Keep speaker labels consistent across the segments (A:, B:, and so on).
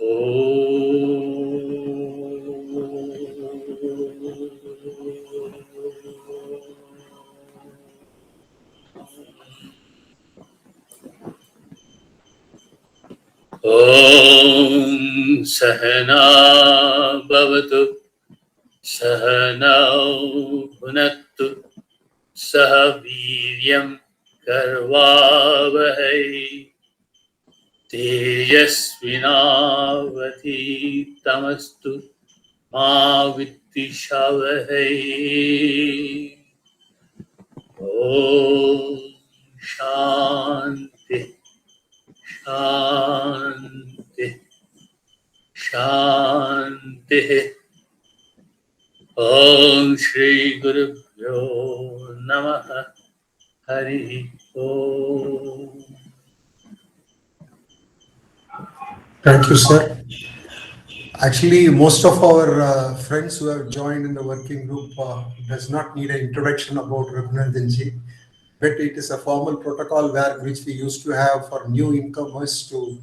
A: Om Sahana Bhavatu Sahanau Bhunattu Sahaviryam Karvavahai Tejasvinavadhitamastu Ma Viddhishavahai. Om Shanti Shanti Shanti. Om Shri Gurubhyo Namaha. Hari Om.
B: Thank you, sir. Actually, most of our friends who have joined in the working group does not need an introduction about Ragunandhan ji, but it is a formal protocol which we used to have for new incomers to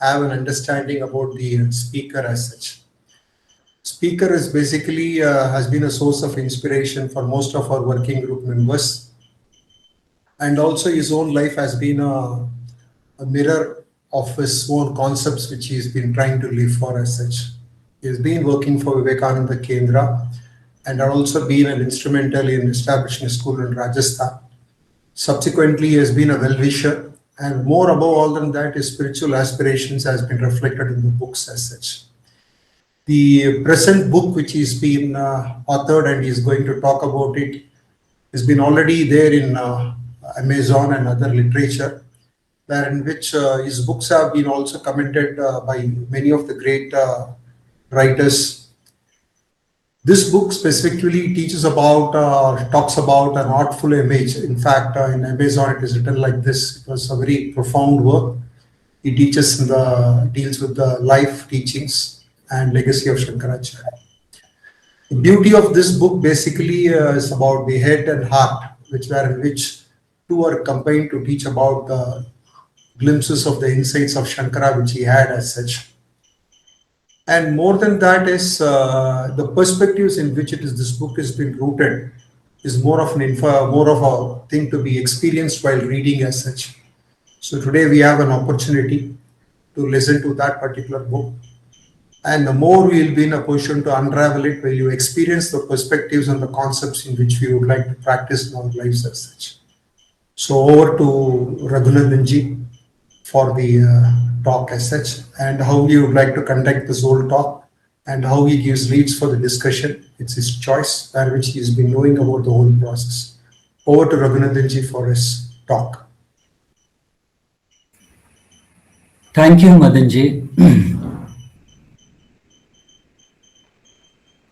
B: have an understanding about the speaker as such. Speaker is basically has been a source of inspiration for most of our working group members, and also his own life has been a mirror of his own concepts which he's been trying to live for as such. He's been working for Vivekananda Kendra and had also been an instrumental in establishing a school in Rajasthan. Subsequently, he has been a well-wisher, and more above all than that, his spiritual aspirations has been reflected in the books as such. The present book which he's been authored and he's going to talk about it has been already there in Amazon and other literature, in which his books have been also commented by many of the great writers. This book specifically teaches about, talks about an artful image. In fact, in Amazon it is written like this. It was a very profound work. He deals with the life teachings and legacy of Sankaracharya. The beauty of this book basically is about the head and heart, which two are combined to teach about the glimpses of the insights of Shankara which he had as such. And more than that is the perspectives in which this book has been rooted is more of a thing to be experienced while reading as such. So today we have an opportunity to listen to that particular book, and the more we will be in a position to unravel it while you experience the perspectives and the concepts in which we would like to practice in our lives as such. So over to Ragunandhan ji for the talk as such, and how he would like to conduct this whole talk, and how he gives leads for the discussion. It's his choice, by which he's been knowing about the whole process. Over to Ragunandhan ji for his talk.
C: Thank you, Madanji.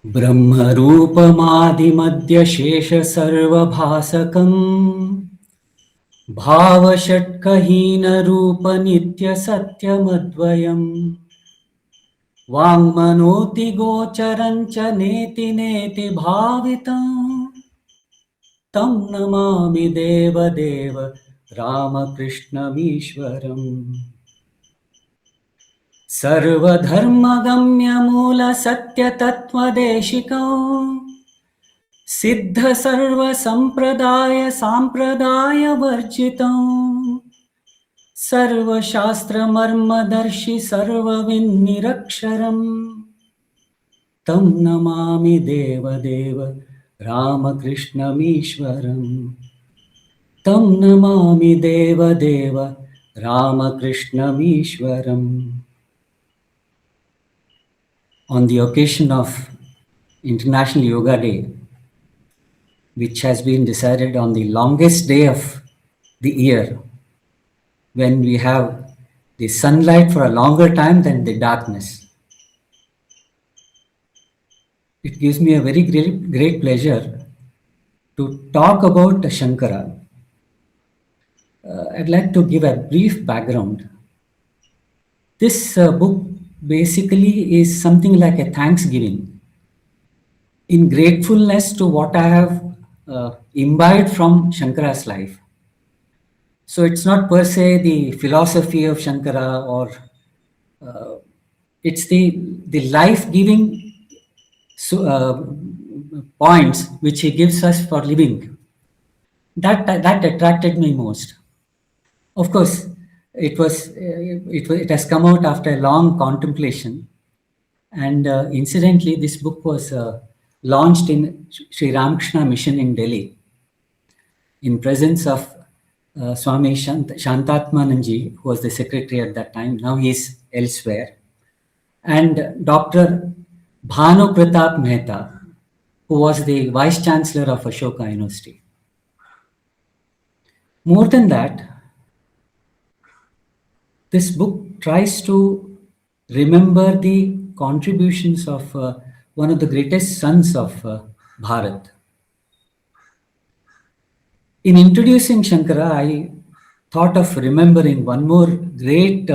C: Brahmarupamadi Shesha Sarvabhasakam Bhavashatkahina Rupa Nitya Satyamadvayam Vangmanoti Gocharancha Neti Neti Bhavitam Tam Namami Deva Deva Ramakrishna Mishwaram Sarvadharmagamya Mula Satya Tattva Deshikam Siddha Sarva Sampradaya Sampradaya Varjitam Sarva Shastra Marma Darshi Sarva Vinniraksharam Tam Namami Deva Deva Ramakrishna Mishwaram Tam Namami Deva Deva Ramakrishna Mishwaram. On the occasion of International Yoga Day, which has been decided on the longest day of the year, when we have the sunlight for a longer time than the darkness. It gives me a very great pleasure to talk about Shankara. I'd like to give a brief background. This book basically is something like a thanksgiving in gratefulness to what I have imbibed from Shankara's life. So it's not per se the philosophy of Shankara or it's the life-giving points which he gives us for living. That attracted me most. Of course, it has come out after a long contemplation, and incidentally, this book was launched in Sri Ramakrishna Mission in Delhi, in presence of Swami Shantatmananji, who was the secretary at that time. Now he is elsewhere, and Dr. Bhanu Pratap Mehta, who was the vice chancellor of Ashoka University. More than that, this book tries to remember the contributions of one of the greatest sons of Bharat. In introducing Shankara, I thought of remembering one more great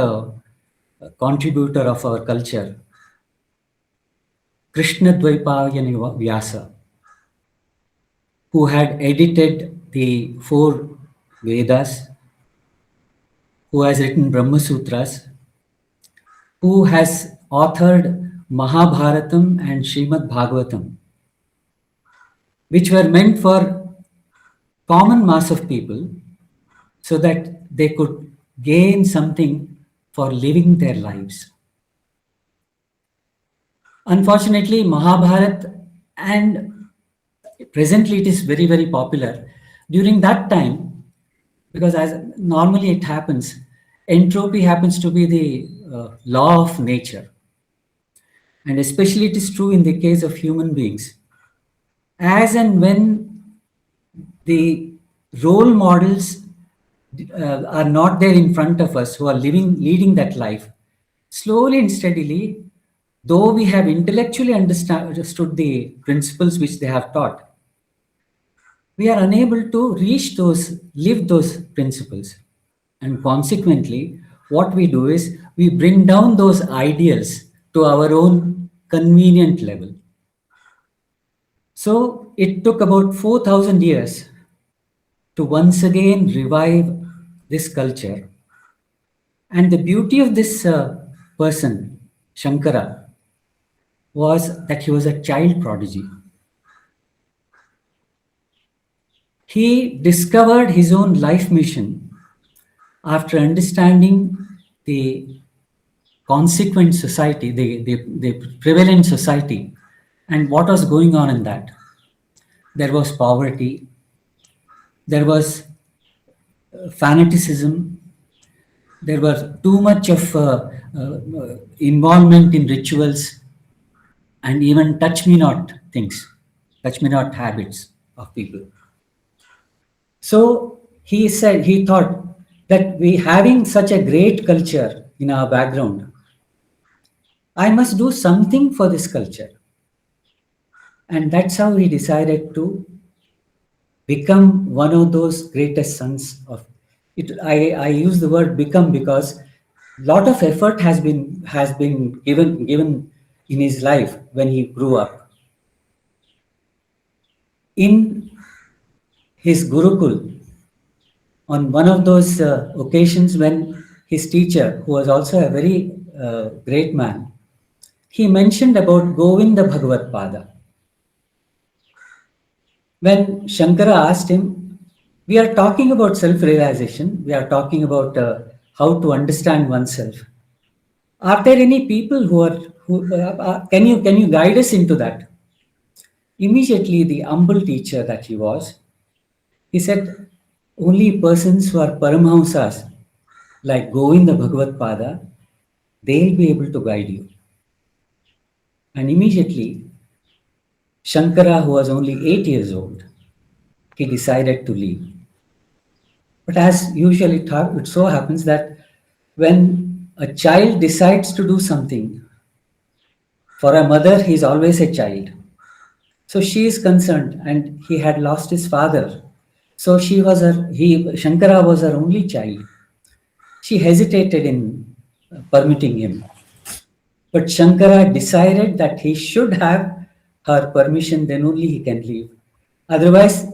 C: contributor of our culture, Krishna Dvaipayana Vyasa, who had edited the 4 Vedas, who has written Brahma Sutras, who has authored Mahabharatam and Srimad Bhagavatam, which were meant for common mass of people so that they could gain something for living their lives. Unfortunately, Mahabharata, and presently it is very, very popular. During that time, because as normally it happens, entropy happens to be the law of nature. And especially it is true in the case of human beings. As and when the role models are not there in front of us who are leading that life, slowly and steadily, though we have intellectually understood the principles which they have taught, we are unable to live those principles. And consequently, what we do is we bring down those ideals to our own convenient level. So it took about 4,000 years to once again revive this culture. And the beauty of this person, Shankara, was that he was a child prodigy. He discovered his own life mission after understanding the consequent society, the prevalent society, and what was going on in that. There was poverty, there was fanaticism, there was too much of involvement in rituals, and even touch me not things, touch me not habits of people. So he thought that we having such a great culture in our background, I must do something for this culture. And that's how he decided to become one of those greatest sons of it. I use the word become because a lot of effort has been given in his life when he grew up. In his Gurukul, on one of those occasions when his teacher, who was also a very great man, he mentioned about Govinda Bhagavad Pada. When Shankara asked him, we are talking about self-realization, we are talking about how to understand oneself. Are there any people can you guide us into that? Immediately, the humble teacher that he was, he said, only persons who are Paramahamsas, like Govinda Bhagavad Pada, they'll be able to guide you. And immediately, Shankara, who was only 8 years old, he decided to leave. But as usually it so happens that when a child decides to do something, for a mother, he is always a child. So she is concerned, and he had lost his father. So Shankara was her only child. She hesitated in permitting him. But Shankara decided that he should have her permission, then only he can leave. Otherwise,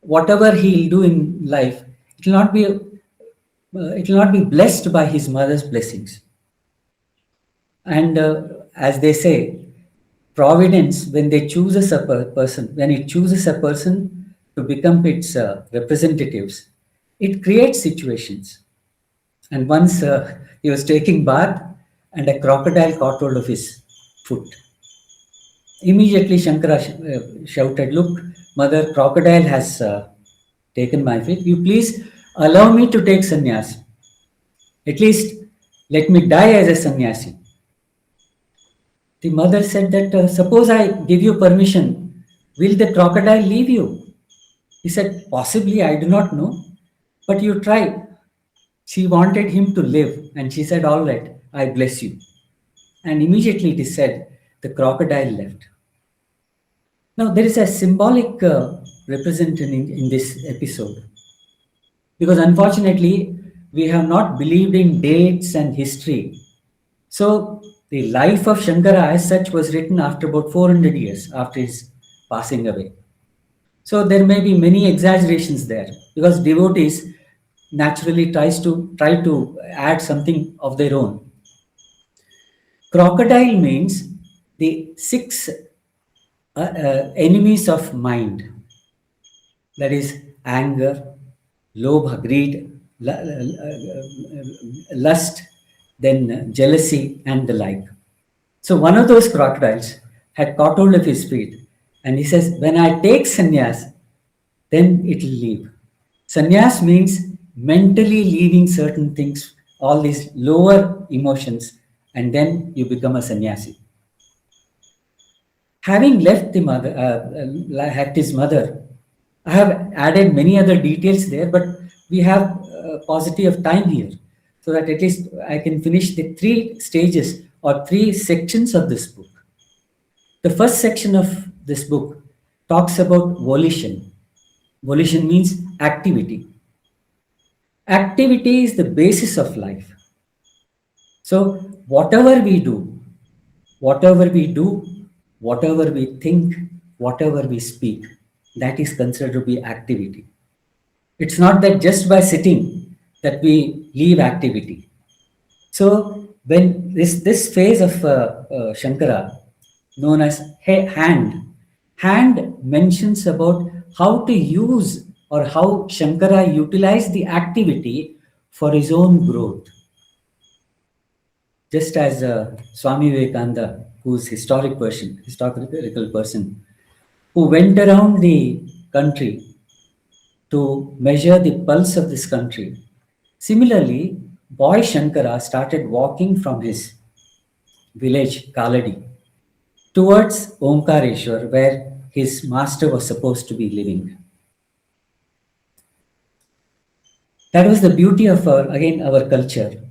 C: whatever he'll do in life, it will not be blessed by his mother's blessings. And as they say, providence, when they chooses a person, when it chooses a person to become its representatives, it creates situations. And once he was taking bath, and a crocodile caught hold of his foot. Immediately, Shankara shouted, "Look, mother, crocodile has taken my feet. You please allow me to take sannyas. At least let me die as a sannyasi." The mother said that, "Suppose I give you permission, will the crocodile leave you?" He said, "Possibly, I do not know, but you try." She wanted him to live, and she said, "All right, I bless you." And immediately it is said, the crocodile left. Now, there is a symbolic representation in this episode, because unfortunately, we have not believed in dates and history. So, the life of Shankara as such was written after about 400 years after his passing away. So, there may be many exaggerations there, because devotees naturally try to add something of their own. Crocodile means the six enemies of mind, that is anger, lobha, greed, lust, then jealousy, and the like. So one of those crocodiles had caught hold of his feet, and he says, "When I take sannyas, then it will leave." Sannyas means mentally leaving certain things, all these lower emotions, and then you become a sannyasi. Having left the mother, left his mother, I have added many other details there, but we have paucity of time here, so that at least I can finish the three stages or three sections of this book. The first section of this book talks about volition. Volition means activity. Activity is the basis of life. So, whatever we do, whatever we do, whatever we think, whatever we speak, that is considered to be activity. It's not that just by sitting that we leave activity. So when this phase of Shankara, known as hand mentions about how to use, or how Shankara utilized the activity for his own growth. Just as Swami Vivekananda, who's historical person, who went around the country to measure the pulse of this country. Similarly, boy Shankara started walking from his village Kaladi towards Omkareshwar, where his master was supposed to be living. That was the beauty of our culture.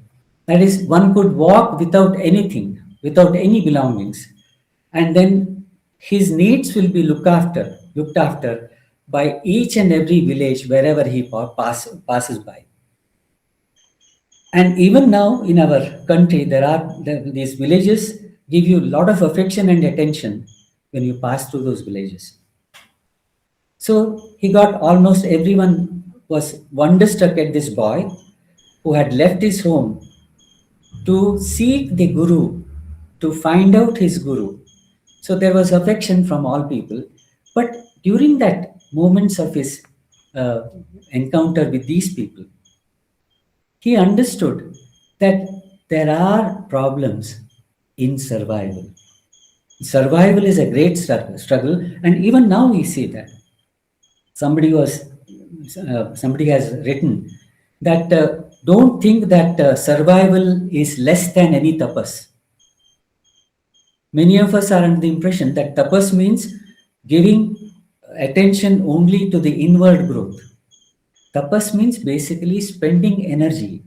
C: That is, one could walk without anything, without any belongings, and then his needs will be looked after by each and every village wherever he passes by. And even now in our country, these villages give you a lot of affection and attention when you pass through those villages. So he got, almost everyone was wonderstruck at this boy who had left his home to seek the Guru, to find out his Guru. So there was affection from all people. But during that moments of his uh, encounter with these people, he understood that there are problems in survival. Survival is a great struggle, and even now we see that. Somebody has written that don't think that survival is less than any tapas. Many of us are under the impression that tapas means giving attention only to the inward growth. Tapas means basically spending energy,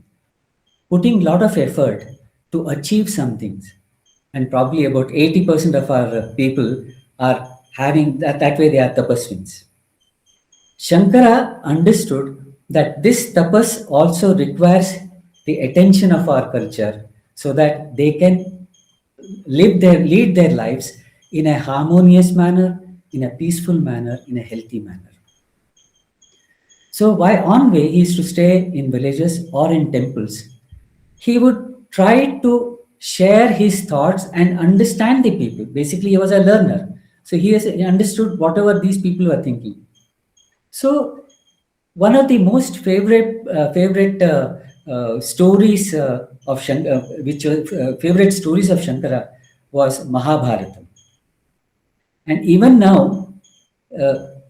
C: putting a lot of effort to achieve some things. And probably about 80% of our people are having that way, they are tapaswins. Shankara understood that this tapas also requires the attention of our culture, so that they can lead their lives in a harmonious manner, in a peaceful manner, in a healthy manner. So while on way, he used to stay in villages or in temples. He would try to share his thoughts and understand the people. Basically, he was a learner. So he understood whatever these people were thinking. So one of the most favorite stories of favorite stories of Shankara was Mahabharata. And even now,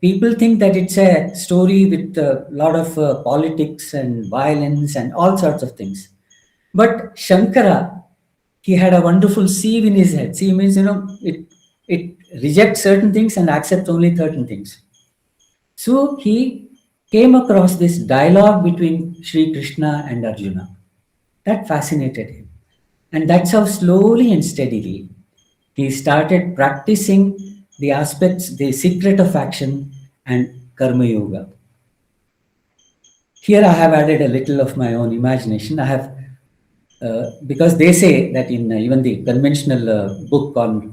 C: people think that it's a story with a lot of politics and violence and all sorts of things. But Shankara, he had a wonderful sieve in his head. Sieve means, it rejects certain things and accepts only certain things. So he came across this dialogue between Sri Krishna and Arjuna. That fascinated him. And that's how slowly and steadily he started practicing the aspects, the secret of action and Karma Yoga. Here I have added a little of my own imagination. I have, because they say that in even the conventional book on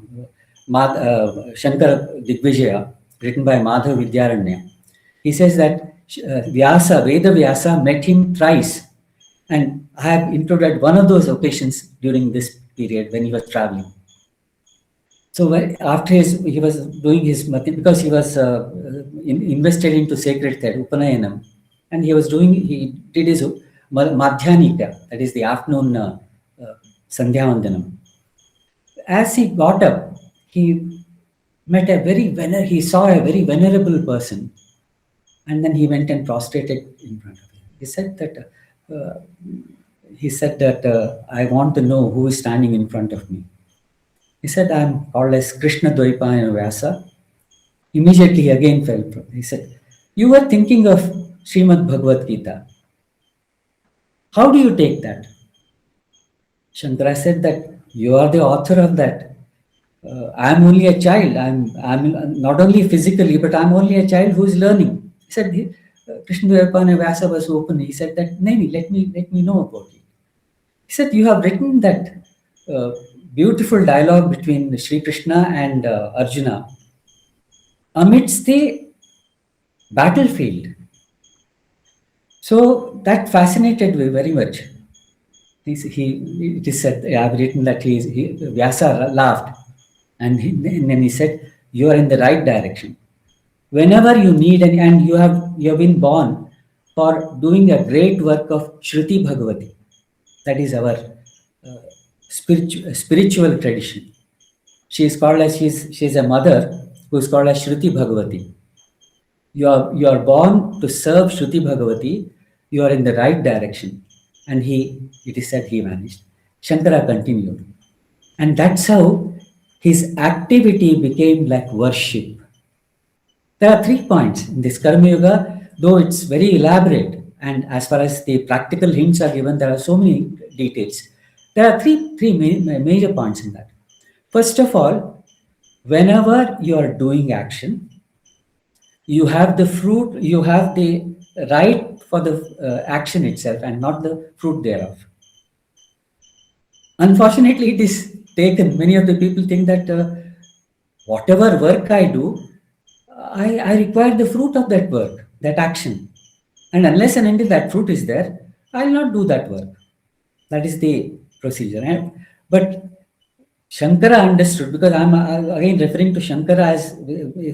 C: Shankara Digvijaya, written by Madhav Vidyaranya, he says that Veda Vyasa met him thrice. And I have introduced one of those occasions during this period when he was traveling. So after he was doing his, because he was invested into sacred thread, Upanayanam, and he did his Madhyanika, that is the afternoon Sandhyavandanam. As he got up, he met he saw a very venerable person, and then he went and prostrated in front of him. He said that I want to know who is standing in front of me. He said, I'm called as Krishna Dvaipayana Vyasa. Immediately he again fell. He said, you were thinking of Srimad Bhagavad Gita. How do you take that? Shankara said that you are the author of that. I'm only a child. I'm not only physically, but I'm only a child who is learning. He said, Krishna Dvaipayana Vyasa was open. He said that, Nani, let me know about it. He said, you have written that beautiful dialogue between Sri Krishna and Arjuna amidst the battlefield. So that fascinated me very much. It is said, I have written that Vyasa laughed and then he said, you are in the right direction. Whenever you need, and you have been born for doing a great work of Shruti Bhagavati. That is our spiritual tradition. She is called as, she's a mother who is called as Shruti Bhagavati. You are born to serve Shruti Bhagavati. You are in the right direction. And it is said he vanished. Shankara continued. And that's how his activity became like worship. There are 3 points in this Karma Yoga, though it's very elaborate. And as far as the practical hints are given, there are so many details. There are three major points in that. First of all, whenever you are doing action, you have the fruit, you have the right for the action itself and not the fruit thereof. Unfortunately, it is taken. Many of the people think that whatever work I do, I require the fruit of that work, that action. And unless and until that fruit is there, I will not do that work. That is the procedure. But Shankara understood, because I'm again referring to Shankara as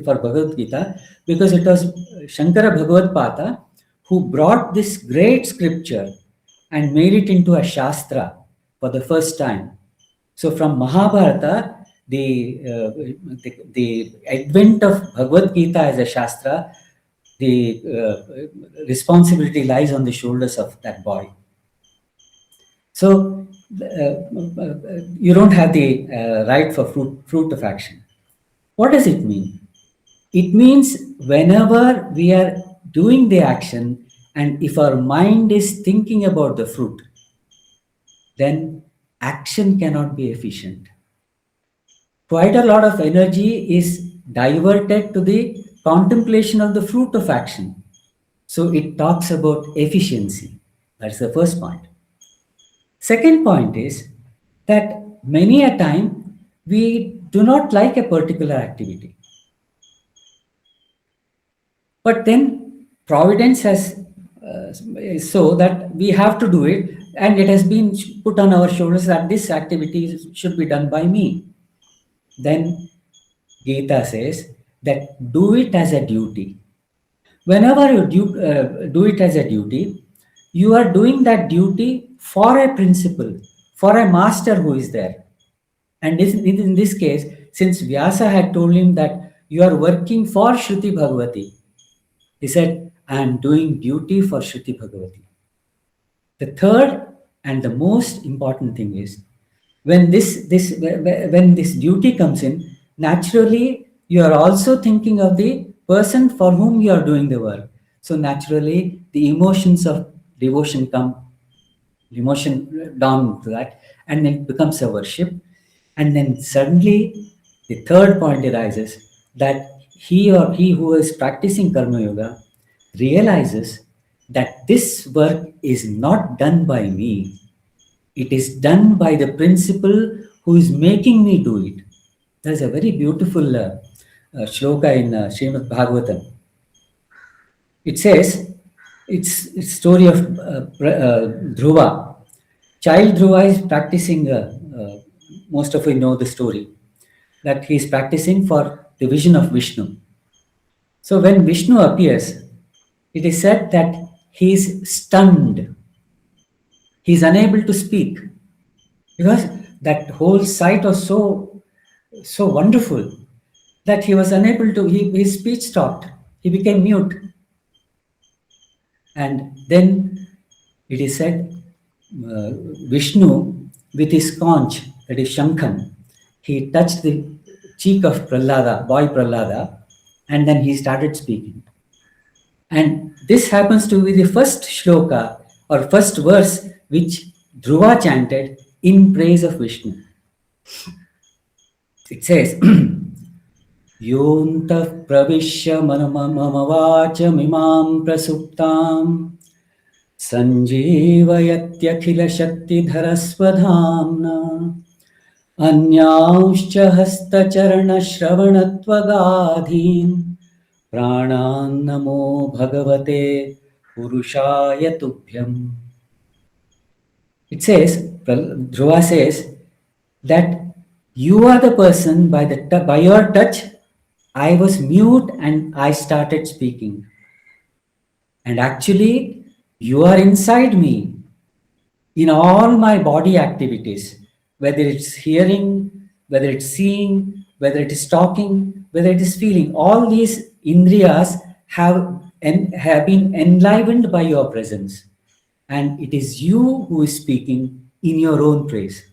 C: for Bhagavad Gita, because it was Shankara Bhagavad Pata who brought this great scripture and made it into a Shastra for the first time. So from Mahabharata, the advent of Bhagavad Gita as a Shastra, the responsibility lies on the shoulders of that boy. So you don't have the right for fruit of action. What does it mean? It means whenever we are doing the action and if our mind is thinking about the fruit, then action cannot be efficient. Quite a lot of energy is diverted to the contemplation of the fruit of action. So it talks about efficiency. That's the first point. Second point is that many a time we do not like a particular activity. But then Providence has so that we have to do it, and it has been put on our shoulders that this activity should be done by me. Then Gita says that do it as a duty. Whenever you do it as a duty, you are doing that duty for a principle, for a master who is there. And in this case, since Vyasa had told him that you are working for Shruti Bhagavati, he said, I am doing duty for Shruti Bhagavati. The third and the most important thing is when this duty comes in, naturally you are also thinking of the person for whom you are doing the work. So naturally the emotions of devotion come, emotion down to that, and then it becomes a worship. And then suddenly the third point arises that he who is practicing Karma Yoga realizes that this work is not done by me. It is done by the principle who is making me do it. There's a very beautiful shloka in Srimad Bhagavatam. It says, it's story of Dhruva. Child Dhruva is practicing, most of you know the story, that he is practicing for the vision of Vishnu. So when Vishnu appears, it is said that he is stunned. He is unable to speak because that whole sight was so wonderful that he was unable to, his speech stopped. He became mute. And then it is said, Vishnu with his conch, that is Shankhan, he touched the cheek of Prahlada, boy Prahlada, and then he started speaking. And this happens to be the first shloka or first verse which Dhruva chanted in praise of Vishnu. It says, Yontah pravishya manamamavacham prasuptam sanjeevayatyakila shaktidharasvadhamna अन्यांश्च हस्तचरणश्रवणत्वगाधीन् प्राणान् नमो भगवते पुरुषाय तुभ्यम्. It says, Dhruva says that you are the person by your touch, I was mute and I started speaking. And actually, you are inside me in all my body activities, whether it's hearing, whether it's seeing, whether it is talking, whether it is feeling. All these indriyas have been enlivened by your presence. And it is you who is speaking in your own praise.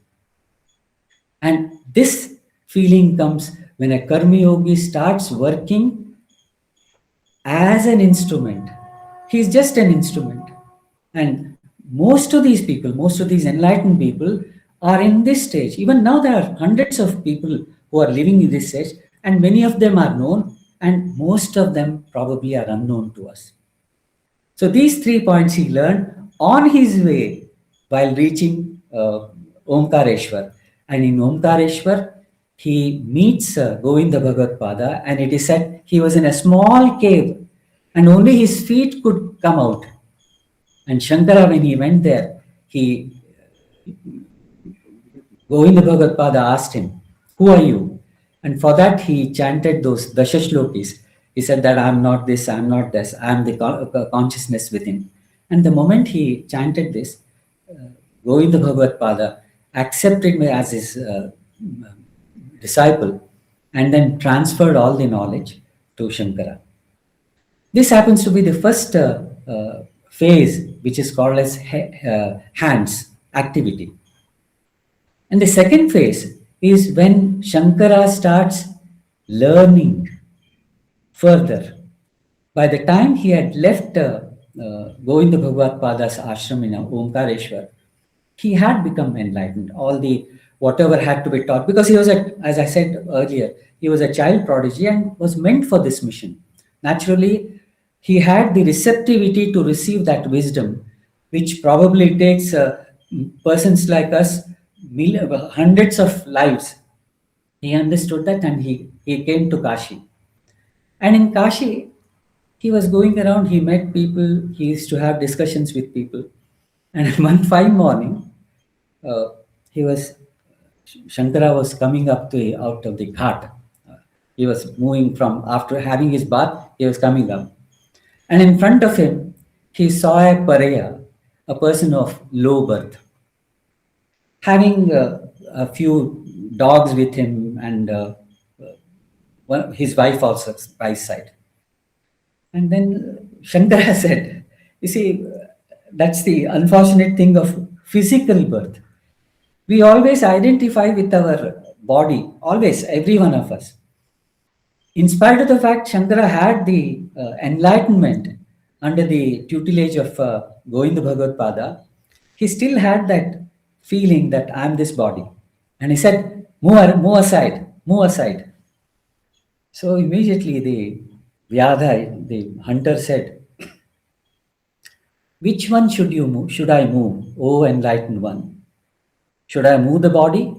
C: And this feeling comes when a Karma Yogi starts working as an instrument. He's just an instrument. And most of these people, most of these enlightened people are in this stage. Even now there are hundreds of people who are living in this stage, and many of them are known, and most of them probably are unknown to us. So these 3 points he learned on his way while reaching Omkareshwar. And in Omkareshwar, he meets Govinda Bhagavad Pada, and it is said he was in a small cave and only his feet could come out. And Shankara, when he went there, Govinda Bhagavad Pada asked him, who are you? And for that he chanted those Dashashlokis. He said that I am not this, I am not this, I am the consciousness within. And the moment he chanted this, Govinda Bhagavad Pada accepted me as his disciple and then transferred all the knowledge to Shankara. This happens to be the first phase, which is called as hands activity. And the second phase is when Shankara starts learning further. By the time he had left Govinda Bhagavad Pada's ashram in Omkareshwar, he had become enlightened. All the whatever had to be taught, because he was, as I said earlier, he was a child prodigy and was meant for this mission. Naturally, he had the receptivity to receive that wisdom, which probably takes persons like us hundreds of lives. He understood that and he came to Kashi. And in Kashi, he was going around, he met people, he used to have discussions with people. And one fine morning, uh, he was Shankara was coming up to out of the ghat. He was moving from after having his bath. He was coming up, and in front of him, he saw a pariah, a person of low birth, having a few dogs with him, and his wife also by his side. And then Shankara said, "You see, that's the unfortunate thing of physical birth. We always identify with our body, always, every one of us. In spite of the fact Shankara had the enlightenment under the tutelage of Govinda Bhagavad Pada, he still had that feeling that I'm this body. And he said, move aside, move aside." So immediately the Vyadha, the hunter said, "Which one should you move? Should I move, O enlightened one? Should I move the body?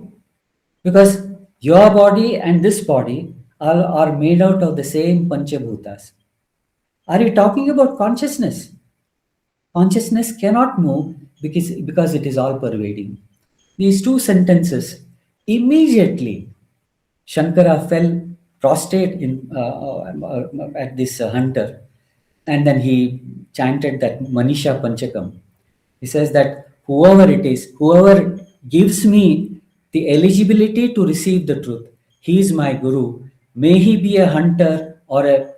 C: Because your body and this body are made out of the same Panchabhutas. Are you talking about consciousness? Consciousness cannot move because it is all pervading." These two sentences, immediately Shankara fell prostrate at this hunter, and then he chanted that Manisha Panchakam. He says that whoever it is, whoever gives me the eligibility to receive the truth, he is my guru. May he be a hunter or a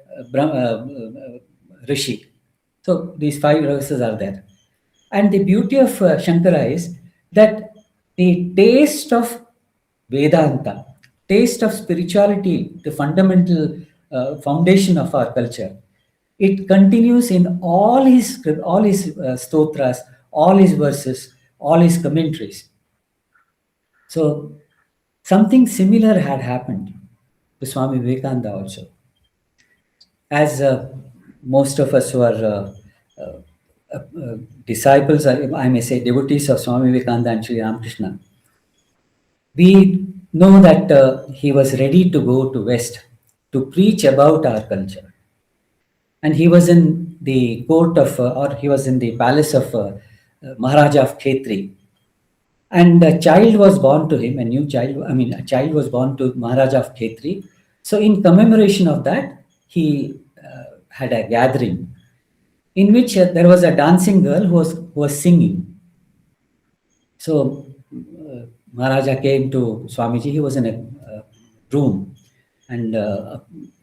C: rishi. So these 5 verses are there. And the beauty of Shankara is that the taste of Vedanta, taste of spirituality, the fundamental foundation of our culture, it continues in all his stotras, all his verses, all his commentaries. So something similar had happened to Swami Vivekananda also. As most of us who are disciples, or I may say devotees of Swami Vivekananda and Sri Ramakrishna, we know that he was ready to go to West to preach about our culture. And he was in the court of, or he was in the palace of Maharaja of Khetri. And a child was born to him, a child was born to Maharaja of Khetri. So in commemoration of that, he had a gathering in which there was a dancing girl who was singing. So Maharaja came to Swamiji. He was in a room and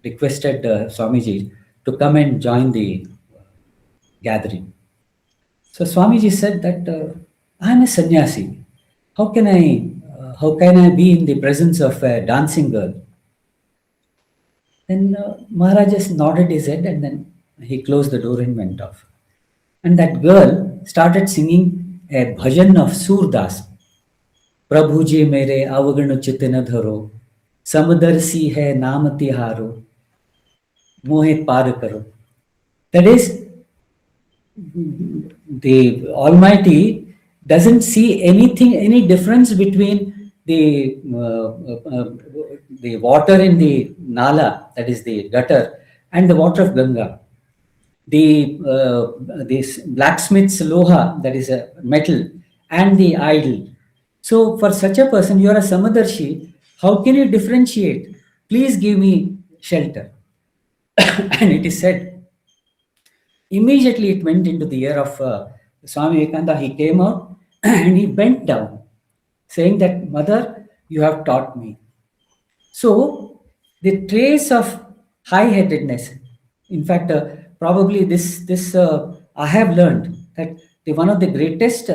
C: requested Swamiji to come and join the gathering. So Swamiji said that I am a sannyasi. How can I be in the presence of a dancing girl? Then Maharaj just nodded his head, and then he closed the door and went off. And that girl started singing a bhajan of Surdas. प्रभु जी मेरे अवगण चित न धरो, समदर्शी है नाम तिहारो, मोहे पार करो. That is, the Almighty doesn't see any difference between the water in the Nala, that is the gutter, and the water of Ganga. The blacksmith's loha, that is a metal, and the idol. So for such a person, you are a Samadarshi. How can you differentiate? Please give me shelter. And it is said, immediately it went into the ear of Swami Vivekananda. He came out and he bent down, saying that, "Mother, you have taught me." So the trace of high-headedness, in fact, probably this I have learned that one of the greatest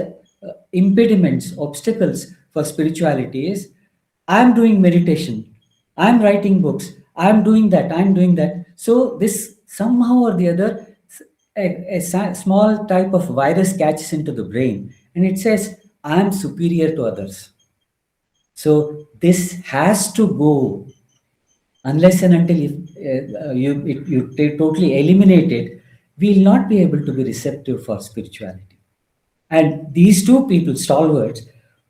C: impediments, obstacles for spirituality is, I'm doing meditation, I'm writing books, I'm doing that. So this somehow or the other, a small type of virus catches into the brain and it says, I'm superior to others. So this has to go. Unless and until you totally eliminate it, we will not be able to be receptive for spirituality. And these two people, stalwarts,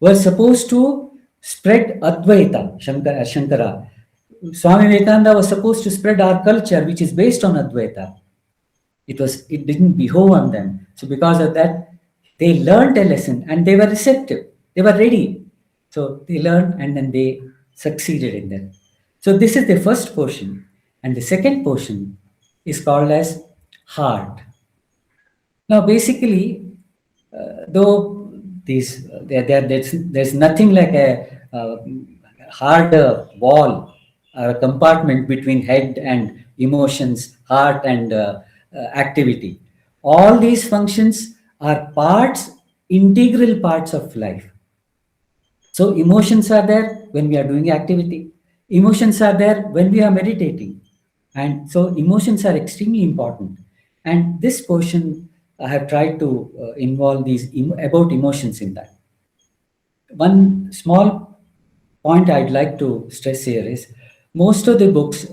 C: were supposed to spread Advaita, Shankara. Swami Vivekananda was supposed to spread our culture, which is based on Advaita. It didn't behove on them. So because of that, They learned a lesson and they were receptive. They were ready. So they learned and then they succeeded in that. So this is the first portion. And the second portion is called as heart. Now, basically, though there's nothing like a hard wall or a compartment between head and emotions, heart and activity. All these functions are parts, integral parts of life. So emotions are there when we are doing activity. Emotions are there when we are meditating. And so emotions are extremely important. And this portion, I have tried to involve about emotions in that. One small point I'd like to stress here is most of the books,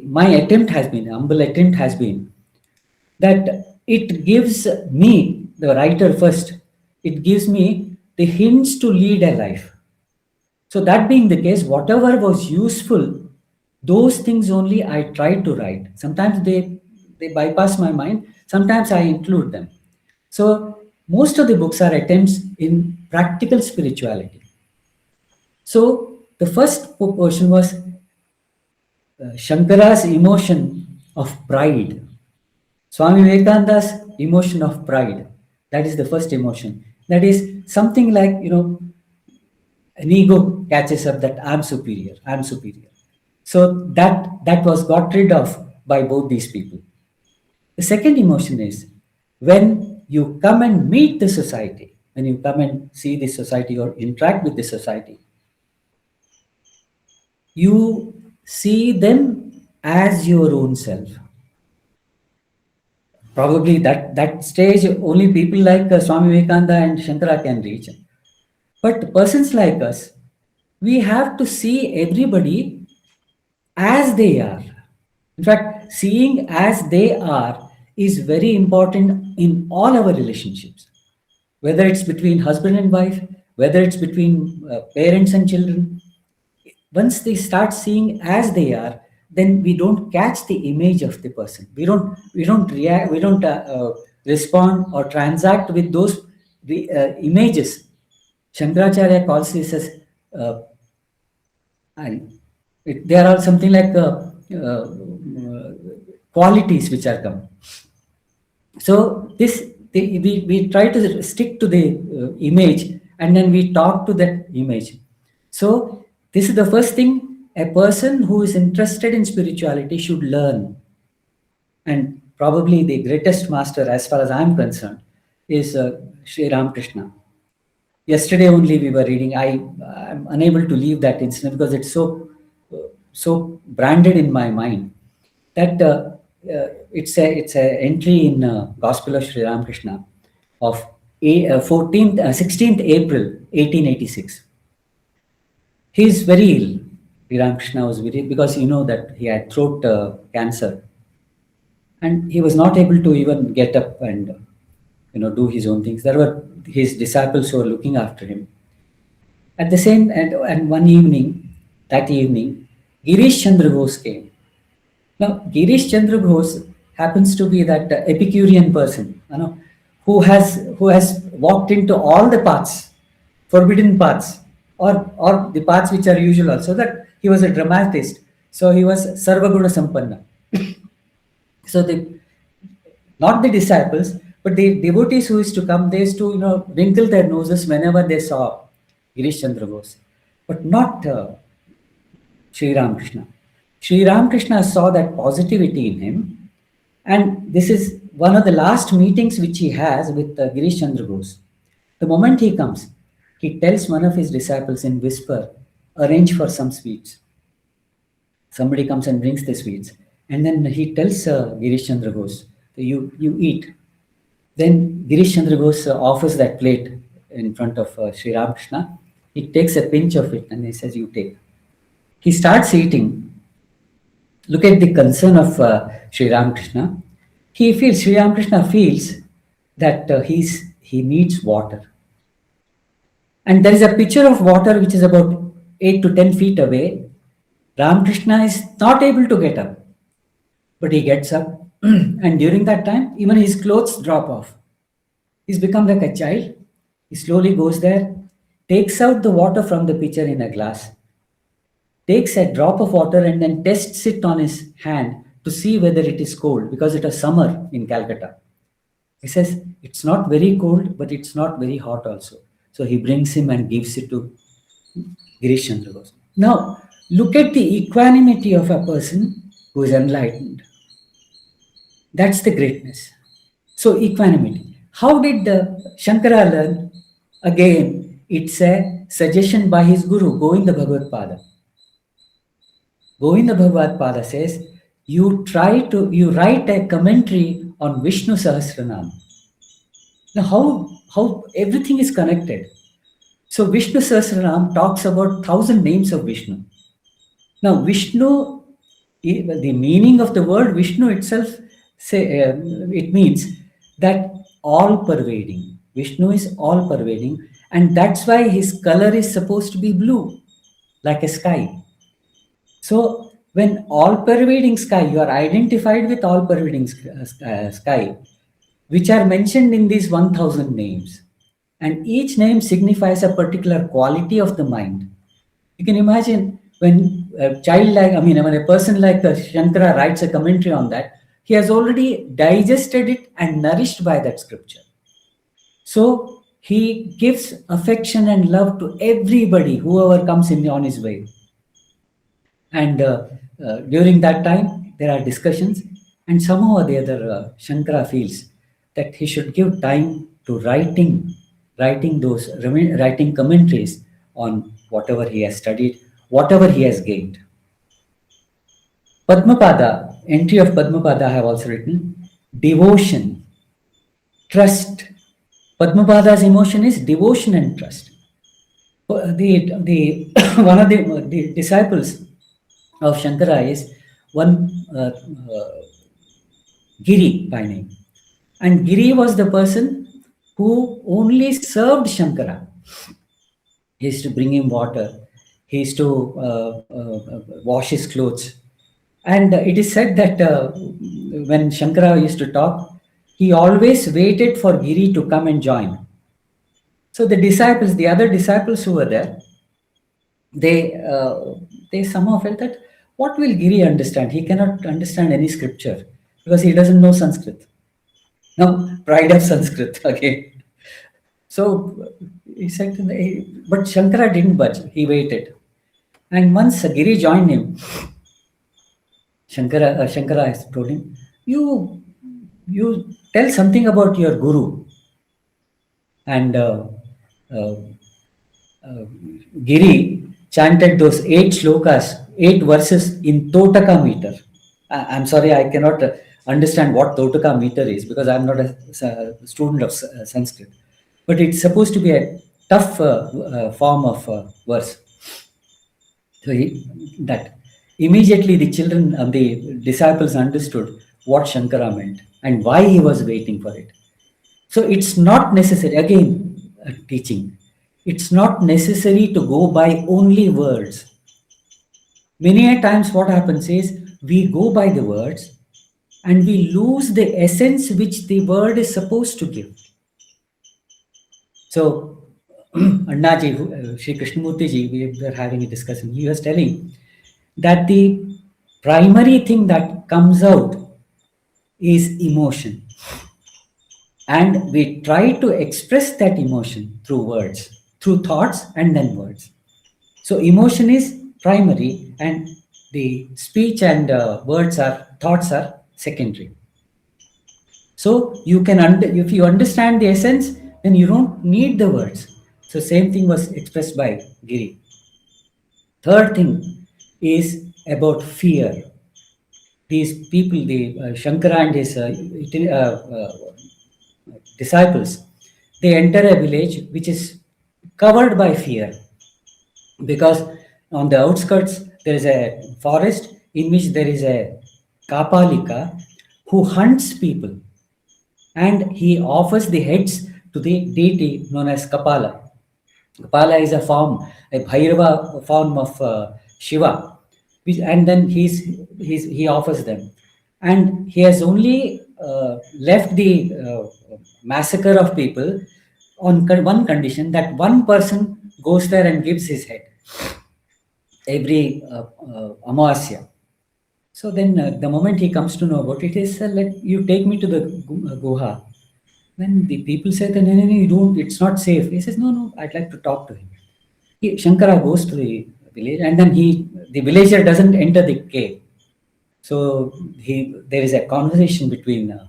C: my attempt has been, humble attempt has been, that it gives me, the writer first, it gives me the hints to lead a life. So that being the case, whatever was useful, those things only I try to write. Sometimes they bypass my mind. Sometimes I include them. So most of the books are attempts in practical spirituality. So the first portion was Shankara's emotion of pride. Swami Vivekananda's emotion of pride. That is the first emotion. That is something like, an ego catches up that I'm superior, I'm superior. So that was got rid of by both these people. The second emotion is when you come and meet the society, when you come and see the society or interact with the society, you see them as your own self. Probably that stage only people like Swami Vivekananda and Shankara can reach. But persons like us, we have to see everybody as they are. In fact, seeing as they are is very important in all our relationships, whether it's between husband and wife, whether it's between parents and children. Once they start seeing as they are, then we don't catch the image of the person. We don't react. We don't respond or transact with those images. Sankaracharya calls this as there are something like qualities which are come. So we try to stick to the image and then we talk to that image. So this is the first thing a person who is interested in spirituality should learn. And probably the greatest master, as far as I'm concerned, is Sri Ramakrishna. Yesterday only we were reading. I'm unable to leave that incident because it's so branded in my mind that it's a entry in Gospel of Sri Ramakrishna of 16th April 1886. He's very ill. Sri Ramakrishna was very, because that he had throat cancer, and he was not able to even get up and do his own things. There were his disciples who were looking after him. At the same and one evening, Girish Chandra Ghosh came. Now, Girish Chandra Ghosh happens to be that Epicurean person, who has walked into all the paths, forbidden paths, or the paths which are usual also. That he was a dramatist, so he was Sarvaguna Sampanna. So not the disciples, but the devotees who used to come, they used to wrinkle their noses whenever they saw Girish Chandra Ghosh, but not Sri Ramakrishna. Sri Ramakrishna saw that positivity in him, and this is one of the last meetings which he has with Girish Chandra Ghosh. The moment he comes, he tells one of his disciples in whisper, arrange for some sweets. Somebody comes and brings the sweets, and then he tells Girish Chandra Ghosh, you eat. Then Girish Chandra Ghosh offers that plate in front of Sri Ramakrishna. He takes a pinch of it and he says, you take. He starts eating. Look at the concern of Sri Ramakrishna. Sri Ramakrishna feels that he needs water. And there is a pitcher of water which is about 8 to 10 feet away. Ramakrishna is not able to get up, but he gets up. And during that time, even his clothes drop off. He's become like a child. He slowly goes there, takes out the water from the pitcher in a glass, takes a drop of water and then tests it on his hand to see whether it is cold, because it was summer in Calcutta. He says, it's not very cold, but it's not very hot also. So he brings him and gives it to Girish Chandra Bose. Now, look at the equanimity of a person who is enlightened. That's the greatness. So, equanimity. How did Shankara learn? Again, it's a suggestion by his guru, Govinda Bhagavad Pada. Govinda Bhagavad Pada says, you write a commentary on Vishnu Sahasranam. Now, how everything is connected. So, Vishnu Sahasranam talks about 1,000 names of Vishnu. Now, Vishnu, the meaning of the word Vishnu itself, it means that all pervading. Vishnu is all pervading, and that's why his color is supposed to be blue, like a sky. So, when all pervading sky, you are identified with all pervading sky, which are mentioned in these 1,000 names. And each name signifies a particular quality of the mind. You can imagine when when a person like Shankara writes a commentary on that, he has already digested it and nourished by that scripture. So he gives affection and love to everybody, whoever comes in on his way. And during that time, there are discussions, and somehow or the other, Shankara feels that he should give time to writing commentaries on whatever he has studied, whatever he has gained. Padmapada, entry of Padmapada I have also written, devotion, trust. Padmapada's emotion is devotion and trust. The one of the disciples of Shankara is one Giri by name. And Giri was the person who only served Shankara. He used to bring him water. He used to wash his clothes. And it is said that when Shankara used to talk, he always waited for Giri to come and join. So the other disciples who were there, they somehow felt that, what will Giri understand? He cannot understand any scripture because he doesn't know Sanskrit. Now, pride of Sanskrit again. So he said, but Shankara didn't budge. He waited. And once Giri joined him, Shankara has told him, you tell something about your guru. And Giri chanted those 8 slokas, 8 verses in Totaka meter. I'm sorry, I cannot understand what Totaka meter is because I'm not a student of Sanskrit. But it's supposed to be a tough form of verse. So that immediately the children and the disciples understood what Shankara meant and why he was waiting for it. So it's not necessary, again, teaching. It's not necessary to go by only words. Many a times what happens is we go by the words and we lose the essence which the word is supposed to give. So, Annaji, Sri Krishnamurti ji, we were having a discussion. He was telling that the primary thing that comes out is emotion. And we try to express that emotion through words, through thoughts and then words. So emotion is primary and the speech and thoughts are secondary. So you can, if you understand the essence, then you don't need the words. So same thing was expressed by Giri. Third thing is about fear. These people, the Shankara and his disciples, they enter a village which is covered by fear, because on the outskirts there is a forest in which there is a Kapalika who hunts people, and he offers the heads to the deity known as Kapala. Kapala is a Bhairava form of Shiva, and then he offers them, and he has only left the massacre of people on one condition, that one person goes there and gives his head every Amavasya. So then the moment he comes to know about it, he says, let you take me to the Guha. When the people say that, no, no, no, you don't, it's not safe. He says, no, no, I'd like to talk to him. Shankara goes to the village, and then the villager doesn't enter the cave. So there is a conversation between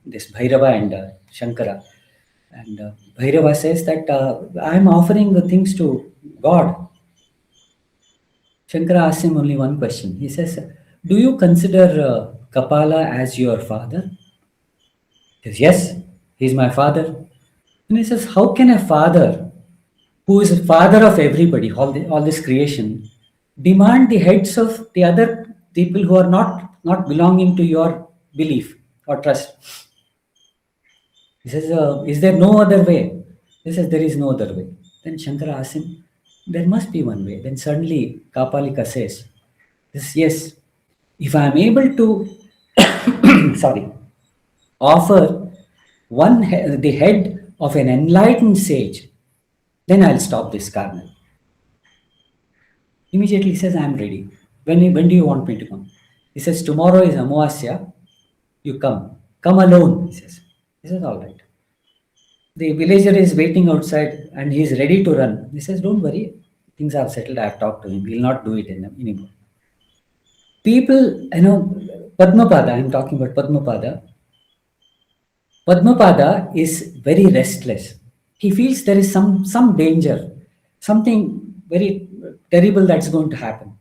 C: this Bhairava and Shankara. And Bhairava says that I'm offering the things to God. Shankara asks him only one question. He says, do you consider Kapala as your father? He says, yes, he's my father. And he says, how can a father, who is the father of everybody, all this creation, demand the heads of the other people who are not belonging to your belief or trust? He says, is there no other way? He says, there is no other way. Then Shankara asks him, there must be one way. Then suddenly Kapalika says, yes, if I am able to, offer the head of an enlightened sage, then I'll stop this carnal. Immediately he says, I am ready. When do you want me to come? He says, tomorrow is Amavasya. You come. Come alone, he says. He says, all right. The villager is waiting outside and he is ready to run. He says, don't worry. Things are settled. I have talked to him. He'll not do it anymore. People, Padmapada, I'm talking about Padmapada. Padmapada is very restless. He feels there is some danger, something very terrible that's going to happen.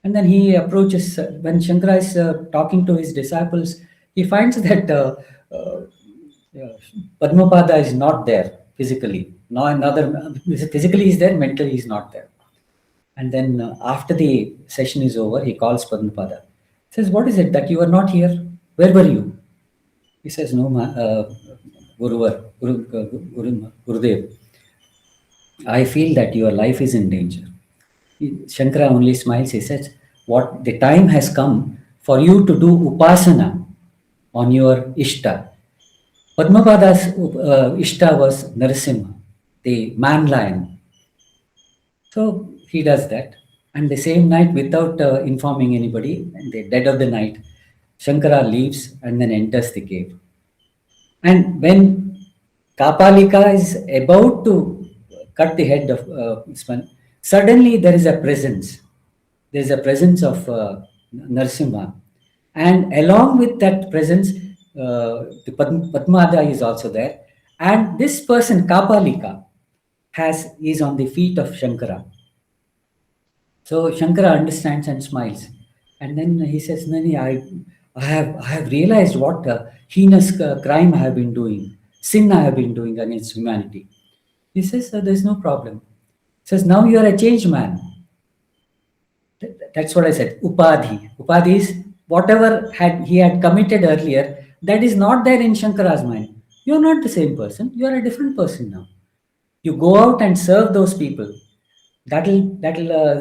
C: And then he approaches, when Shankara is talking to his disciples, he finds that Padmapada is not there physically. Physically he's there, mentally he's not there. And then after the session is over, he calls Padmapada. He says, what is it that you are not here? Where were you? He says, no, Gurudev, I feel that your life is in danger. Shankara only smiles. He says, what the time has come for you to do upasana on your Ishta. Padmapada's Ishta was Narasimha, the man-lion. So he does that. And the same night, without informing anybody, in the dead of the night, Shankara leaves and then enters the cave. And when Kapalika is about to cut the head of Isman, suddenly there is a presence. There is a presence of Narasimha. And along with that presence, the Padmada is also there. And this person, Kapalika, is on the feet of Shankara. So Shankara understands and smiles. And then he says, Nani, I have realized what heinous crime I have been doing, sin I have been doing against humanity. He says, there's no problem. He says, now you are a changed man. That's what I said, Upadhi. Upadhi is whatever he had committed earlier, that is not there in Shankara's mind. You're not the same person. You are a different person now. You go out and serve those people. That'll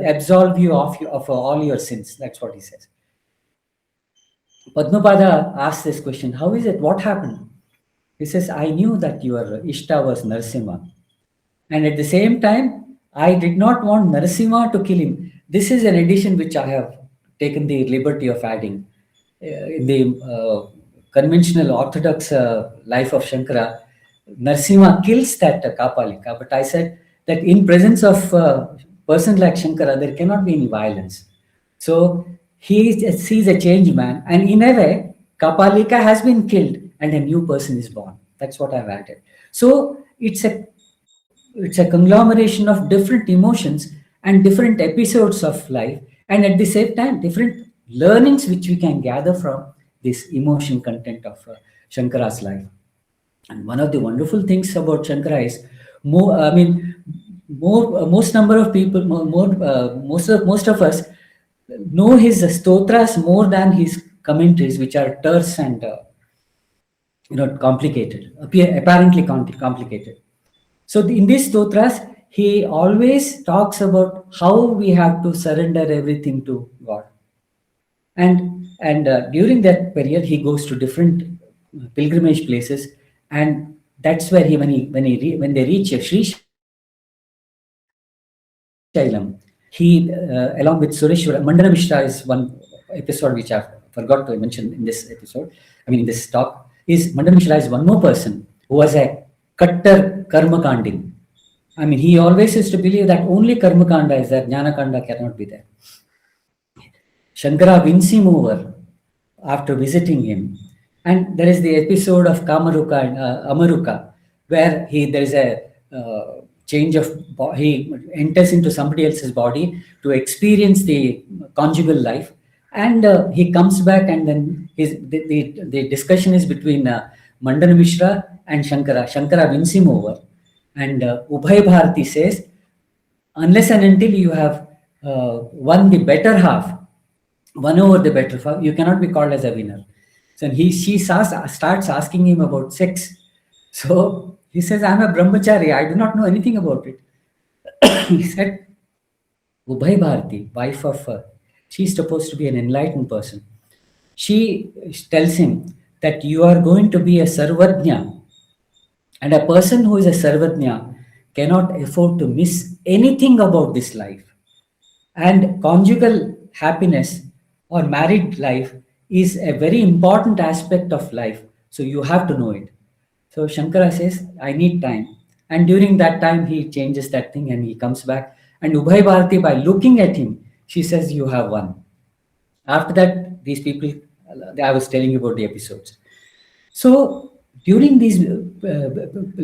C: absolve you of all your sins. That's what he says. Padmapada asks this question, how is it? What happened? He says, I knew that your Ishta was Narasimha. And at the same time, I did not want Narasimha to kill him. This is an addition which I have taken the liberty of adding. In the conventional orthodox life of Shankara, Narasimha kills that Kapalika. But I said that in presence of a person like Shankara, there cannot be any violence. So he sees a changed man, and in a way, Kapalika has been killed and a new person is born. That's what I've added. So it's a conglomeration of different emotions and different episodes of life, and at the same time, different learnings which we can gather from this emotion content of Shankara's life. And one of the wonderful things about Shankara is, most number of people, most of us know his stotras more than his commentaries, which are terse and complicated, apparently complicated. So in these stotras, he always talks about how we have to surrender everything to God. And during that period, he goes to different pilgrimage places, And that's where when they reach Sri Shailam, he along with Sureshwara, Mandana Mishra is one episode which I forgot to mention in this episode. In this talk, is Mandana Mishra is one more person who was a Kattar Karma Kandin. He always used to believe that only Karma Kanda is there, Jnana Kanda cannot be there. Shankara wins him over after visiting him. And there is the episode of Kamaruka and Amaruka, where there is a change of he enters into somebody else's body to experience the conjugal life, and he comes back, and then the discussion is between Mandana Mishra and Shankara. Shankara wins him over, and Ubhay Bharati says, unless and until you have won the better half, won over the better half, you cannot be called as a winner. So she starts asking him about sex. So he says, I'm a brahmachari, I do not know anything about it. He said, Ubhay Bharati, wife of she's supposed to be an enlightened person. She tells him that you are going to be a sarvajna, and a person who is a sarvajna cannot afford to miss anything about this life. And conjugal happiness or married life is a very important aspect of life. So you have to know it. So Shankara says, I need time. And during that time, he changes that thing and he comes back. And Ubhay Bharati, by looking at him, she says, you have won. After that, these people, I was telling you about the episodes. So during these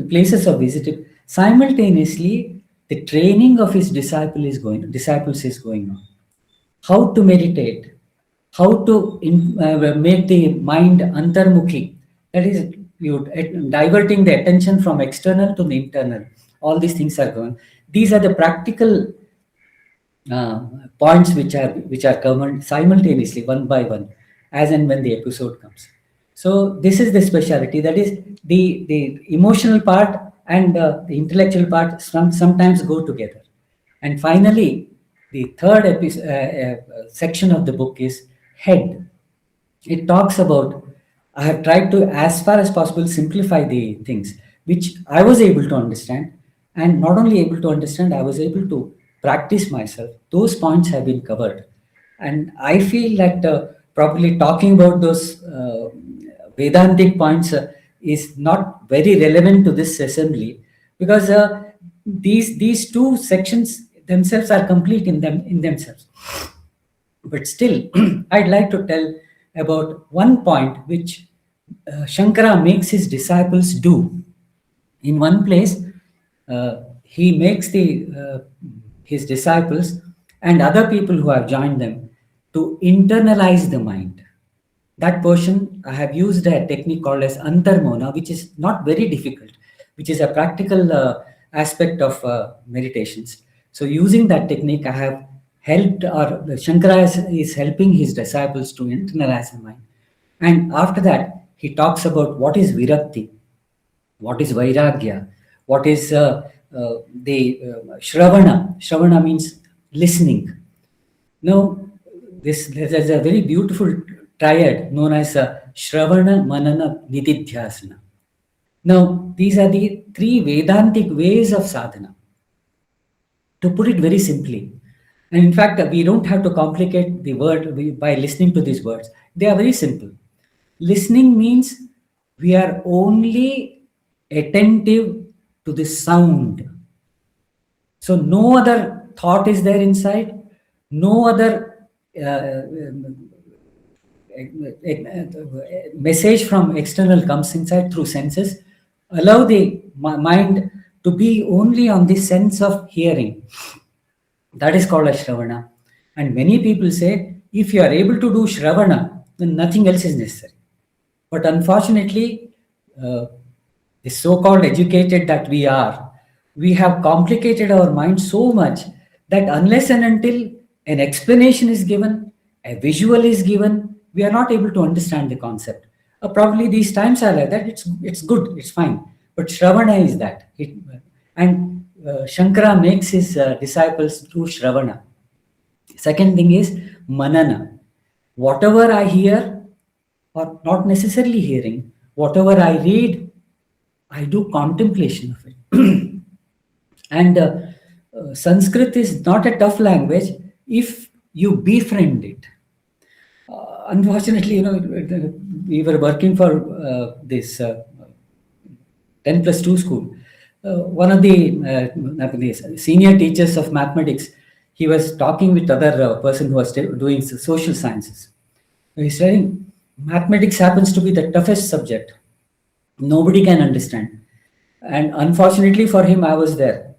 C: places of visit, simultaneously, the training of his disciples is going on. How to meditate, how to make the mind antarmukhi, that is, diverting the attention from external to the internal. All these things are going. These are the practical points which are covered simultaneously, one by one, as and when the episode comes. So this is the speciality, that is the emotional part and the intellectual part sometimes go together. And finally, the third section of the book is head. It talks about, I have tried to, as far as possible, simplify the things, which I was able to understand. And not only able to understand, I was able to practice myself. Those points have been covered. And I feel that probably talking about those Vedantic points is not very relevant to this assembly, because these two sections themselves are complete in themselves. But still, I'd like to tell about one point which Shankara makes his disciples do. In one place, he makes his disciples and other people who have joined them to internalize the mind. That portion, I have used a technique called as antarmona, which is not very difficult, which is a practical aspect of meditations. So using that technique, I have helped, or Shankara is helping his disciples to internalize the mind. And after that, he talks about what is virakti, what is vairagya, what is the shravana. Shravana means listening. Now, there's a very beautiful triad known as Shravana, Manana, Nididhyasana. Now, these are the three Vedantic ways of sadhana. To put it very simply, and in fact, we don't have to complicate the word by listening to these words. They are very simple. Listening means we are only attentive to the sound. So no other thought is there inside, no other message from external comes inside through senses. Allow the mind to be only on the sense of hearing. That is called a Shravana. And many people say, if you are able to do Shravana, then nothing else is necessary. But unfortunately, the so-called educated that we are, we have complicated our mind so much that unless and until an explanation is given, a visual is given, we are not able to understand the concept. Probably these times are like that. It's good, it's fine. But Shravana is that. Shankara makes his disciples do Shravana. Second thing is Manana. Whatever I hear, or not necessarily hearing, whatever I read, I do contemplation of it. And Sanskrit is not a tough language if you befriend it. Unfortunately, we were working for this 10 plus 2 school. One of the senior teachers of mathematics, he was talking with other person who was doing social sciences. He's saying mathematics happens to be the toughest subject. Nobody can understand. And unfortunately for him, I was there.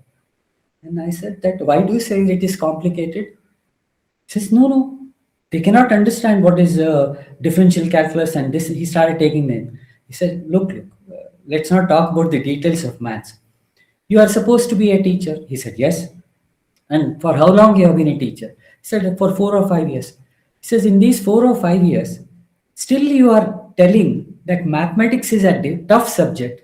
C: And I said that, why do you say it is complicated? He says, no, they cannot understand what is differential calculus and this. He started taking them. He said, look, let's not talk about the details of maths. You are supposed to be a teacher. He said, yes. And for how long you have been a teacher? He said, for 4 or 5 years. He says, in these 4 or 5 years, still you are telling that mathematics is a tough subject.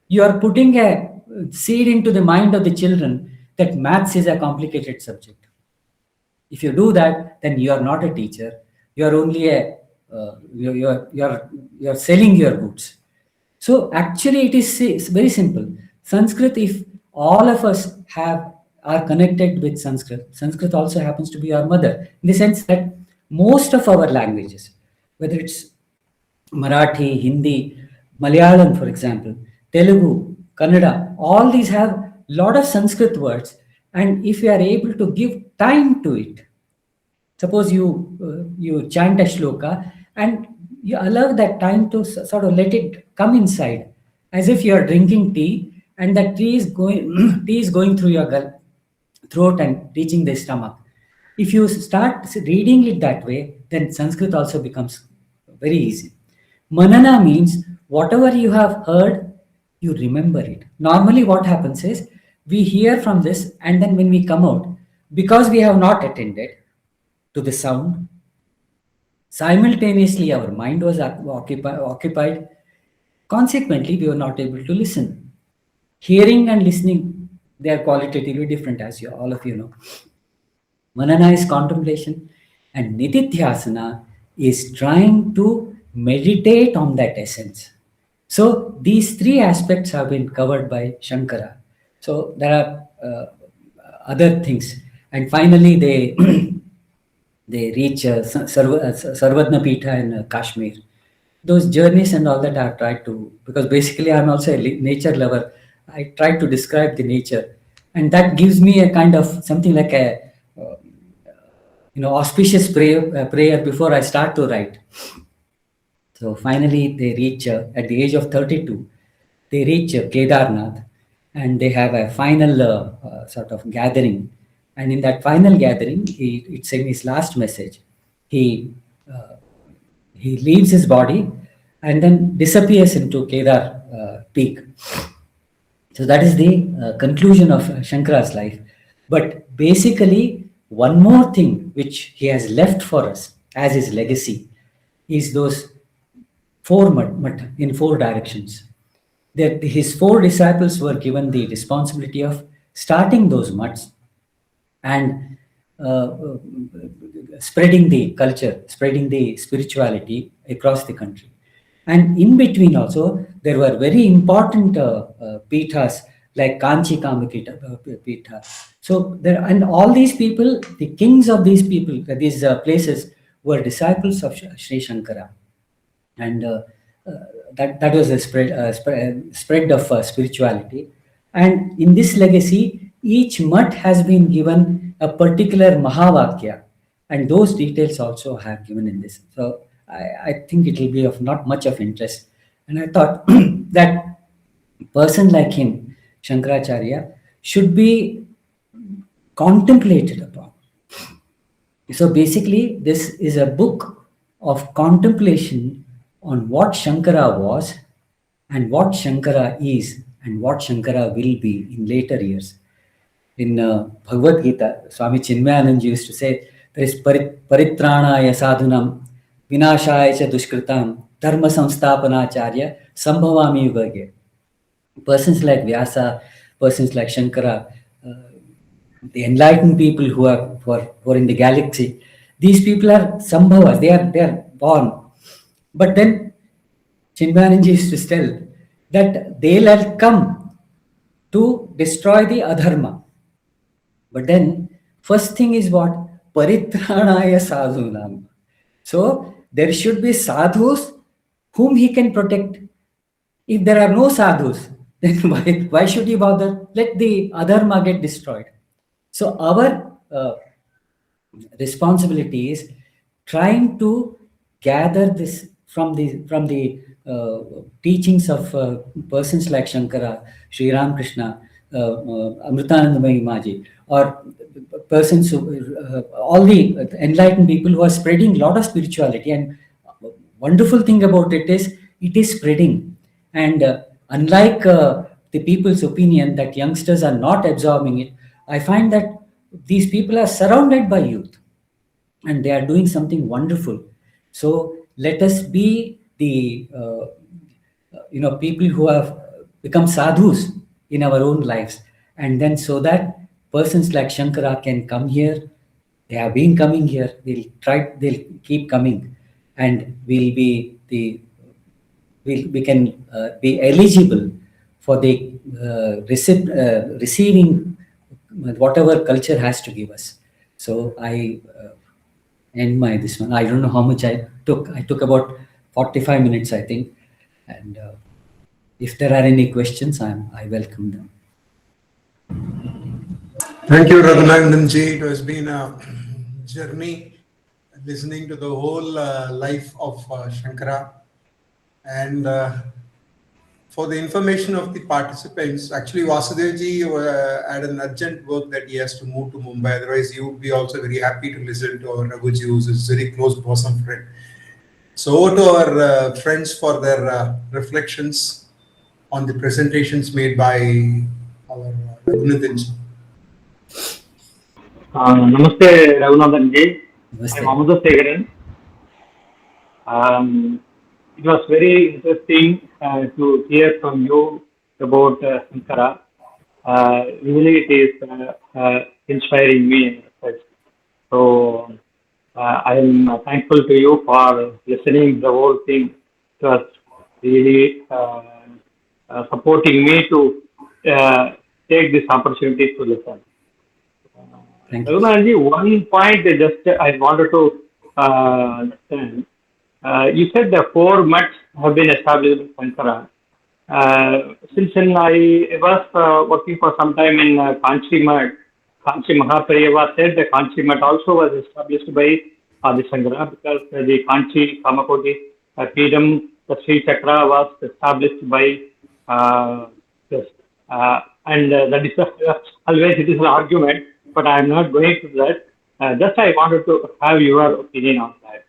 C: You are putting a seed into the mind of the children that maths is a complicated subject. If you do that, then you are not a teacher. You are only you're selling your goods. So actually, it's very simple. Sanskrit, if all of us are connected with Sanskrit, Sanskrit also happens to be our mother, in the sense that most of our languages, whether it's Marathi, Hindi, Malayalam, for example, Telugu, Kannada, all these have a lot of Sanskrit words. And if you are able to give time to it, suppose you chant a shloka and you allow that time to sort of let it come inside, as if you are drinking tea and that tea is going through your throat and reaching the stomach. If you start reading it that way, then Sanskrit also becomes very easy. Manana means whatever you have heard, you remember it. Normally what happens is we hear from this, and then when we come out, because we have not attended to the sound, simultaneously our mind was occupied. Consequently, we were not able to listen. Hearing and listening, they are qualitatively different, as all of you know. Manana is contemplation, and Nididhyasana is trying to meditate on that essence. So these 3 aspects have been covered by Shankara. So there are other things, and finally they they reach Sarvadna Pitha in Kashmir. Those journeys and all that I've tried to, because basically I'm also a nature lover. I try to describe the nature, and that gives me a kind of something like a auspicious prayer before I start to write. So finally they reach at the age of 32, they reach Kedarnath, and they have a final sort of gathering. And in that final gathering, it's in his last message, he leaves his body and then disappears into Kedar peak. So that is the conclusion of Shankara's life. But basically, one more thing which he has left for us as his legacy is those 4 mutt in 4 directions. That his 4 disciples were given the responsibility of starting those mutts and spreading the culture, spreading the spirituality across the country. And in between also, there were very important pithas like Kanchi Kamakita Pitha. So there, and all these people, the kings of these people, these places, were disciples of Sri Shankara. And that was a spread of spirituality. And in this legacy, each mutt has been given a particular Mahavakya, and those details also have given in this. So I think it will be of not much of interest. And I thought that person like him, Sankaracharya, should be contemplated upon. So basically, this is a book of contemplation on what Shankara was and what Shankara is and what Shankara will be in later years. In Bhagavad Gita, Swami Chinmayanand used to say, there is paritranaya sadhunam, vinashaya cha dushkritam, dharma samsthapanacharya, sambhavami yugage. Persons like Vyasa, persons like Shankara, the enlightened people who are in the galaxy, these people are sambhavas, they are born. But then Chinmayanand used to tell that they'll have come to destroy the adharma. But then, first thing is what? Paritranaya sadhunam. So, there should be sadhus whom he can protect. If there are no sadhus, then why should he bother? Let the adharma get destroyed. So, our responsibility is trying to gather this from the teachings of persons like Shankara, Sri Ramakrishna, Amritanandamayi Maji, or persons who, all the enlightened people who are spreading a lot of spirituality. And wonderful thing about it is spreading. And unlike the people's opinion that youngsters are not absorbing it, I find that these people are surrounded by youth and they are doing something wonderful. So let us be the people who have become sadhus in our own lives, and then so that persons like Shankara can come here. They have been coming here. They'll keep coming, and we can be eligible for the receiving whatever culture has to give us. So I end this one. I don't know how much I took. I took about 45 minutes, I think. And if there are any questions, I welcome them.
B: Thank you, Ragunandhan ji. It has been a journey listening to the whole life of Shankara. And for the information of the participants, actually Vasudev ji had an urgent work that he has to move to Mumbai. Otherwise, he would be also very happy to listen to our Raghu ji, who's a very close bosom friend. So over to our friends for their reflections on the presentations made by our Ragunandhan ji.
D: Namaste, Ragunandhan ji.
C: Namaste.
D: I'm Amadasekaran. It was very interesting to hear from you about Sankara. Really, it is inspiring me. So, I am thankful to you for listening the whole thing. It was really supporting me to take this opportunity to listen.
C: Thank you.
D: Ragunandhan, one point I wanted to understand. You said the 4 mutts have been established in Sankara. Since I was working for some time in Kanchi Mutt, Kanchi Mahapriyava said the Kanchi Mutt also was established by Adi Sankara, because the Kanchi Kamakoti Peedam, the Sri Chakra was established by this. And that is always it is an argument, but I am not going to that. Just I wanted to have your opinion on that.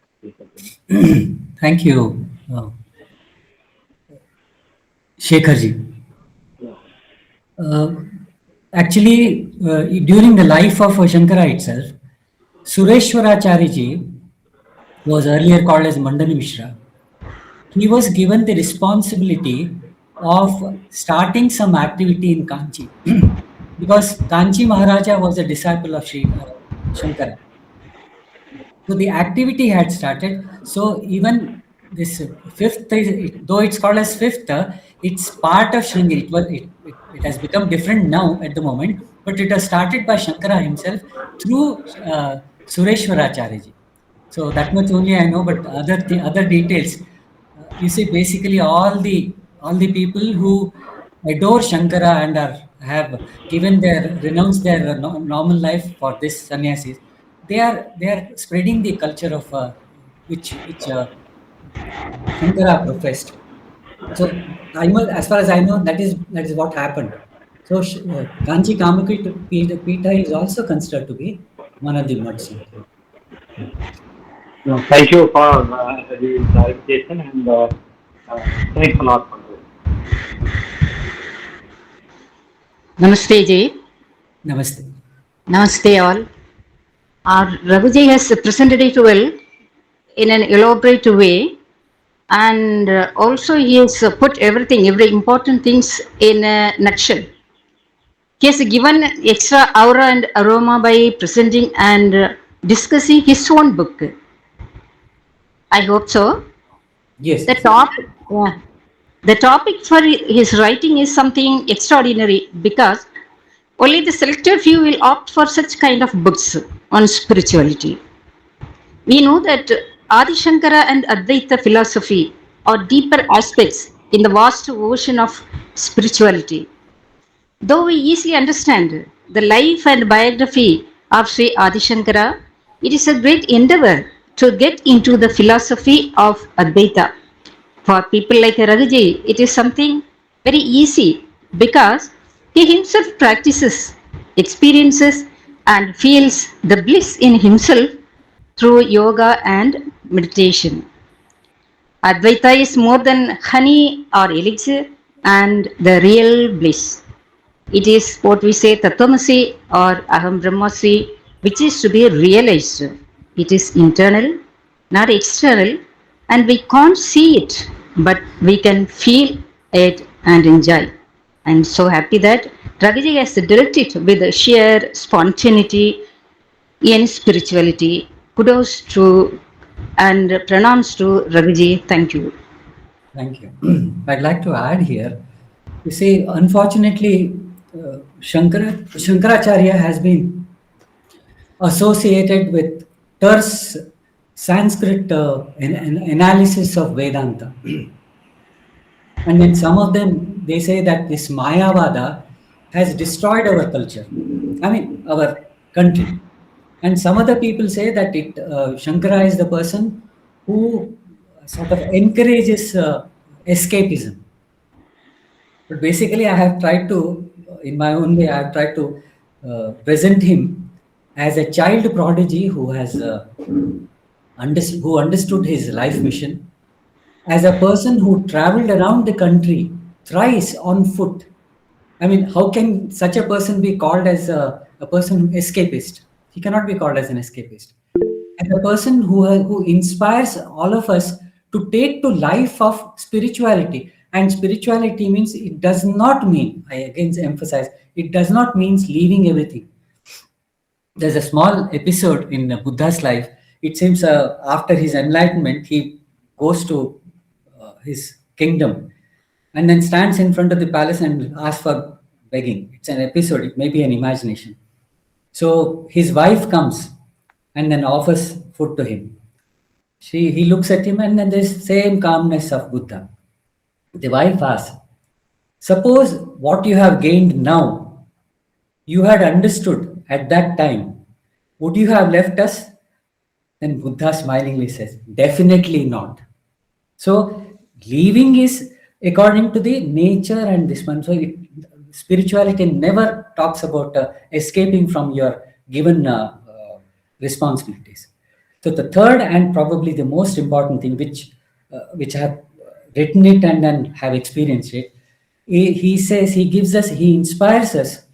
C: Thank you, Shekharji. Actually, during the life of Shankara itself, Sureshwaracharya ji was earlier called as Mandana Mishra. He was given the responsibility of starting some activity in Kanchi because Kanchi Maharaja was a disciple of Shankara. So the activity had started. So even this 5th, though it's called as 5th, it's part of Sringeri. It has become different now at the moment, but it was started by Shankara himself through Sureshwaracharya ji. So that much only I know, but other details. You see, basically all the people who adore Shankara and have renounced their normal life for this sannyasis, they are spreading the culture of which Shankara professed. So as far as I know, that is what happened. So Kanchi Kamakoti Pita is also considered to be one of the mutts.
D: Thank you for the clarification, and thanks a lot for this.
E: Namaste ji.
C: Namaste.
E: Namaste all. Our Raghuji has presented it well in an elaborate way, and also he has put every important things in a nutshell. He has given extra aura and aroma by presenting and discussing his own book. I hope so.
C: Yes.
E: The top, yeah. The topic for his writing is something extraordinary because only the selected few will opt for such kind of books on spirituality. We know that Adi Shankara and Advaita philosophy are deeper aspects in the vast ocean of spirituality. Though we easily understand the life and biography of Sri Adi Shankara, it is a great endeavor to get into the philosophy of Advaita. For people like Raghuji, it is something very easy because he himself practices, experiences, and feels the bliss in himself through yoga and meditation. Advaita is more than honey or elixir and the real bliss. It is what we say Tatvamasi or Aham Brahmasmi, which is to be realized. It is internal, not external, and we can't see it, but we can feel it and enjoy. I'm so happy that Raghuji has dealt it with sheer spontaneity in spirituality. Kudos to and pranams to Raghuji. Thank you.
C: Thank you. I'd like to add here. You see, unfortunately, Sankaracharya has been associated with terse Sanskrit analysis of Vedanta. And then some of them, they say that this Mayavada has destroyed our culture, our country. And some other people say that Shankara is the person who sort of encourages escapism. But basically, I have tried to, in my own way, I have tried to present him as a child prodigy who has who understood his life mission, as a person who traveled around the country thrice on foot. How can such a person be called as a person escapist? He cannot be called as an escapist. And a person who inspires all of us to take to life of spirituality. And spirituality means, it does not mean, I again emphasize, it does not mean leaving everything. There's a small episode in Buddha's life. It seems after his enlightenment, he goes to his kingdom and then stands in front of the palace and asks for begging. It's an episode, it may be an imagination. So his wife comes and then offers food to him. He looks at him, and then there's same calmness of Buddha. The wife asks, suppose what you have gained now, you had understood at that time, would you have left us? Then Buddha smilingly says, definitely not. So leaving is according to the nature and this one. So spirituality never talks about escaping from your given responsibilities. So the third and probably the most important thing, which I have written it and then have experienced it, he says, he inspires us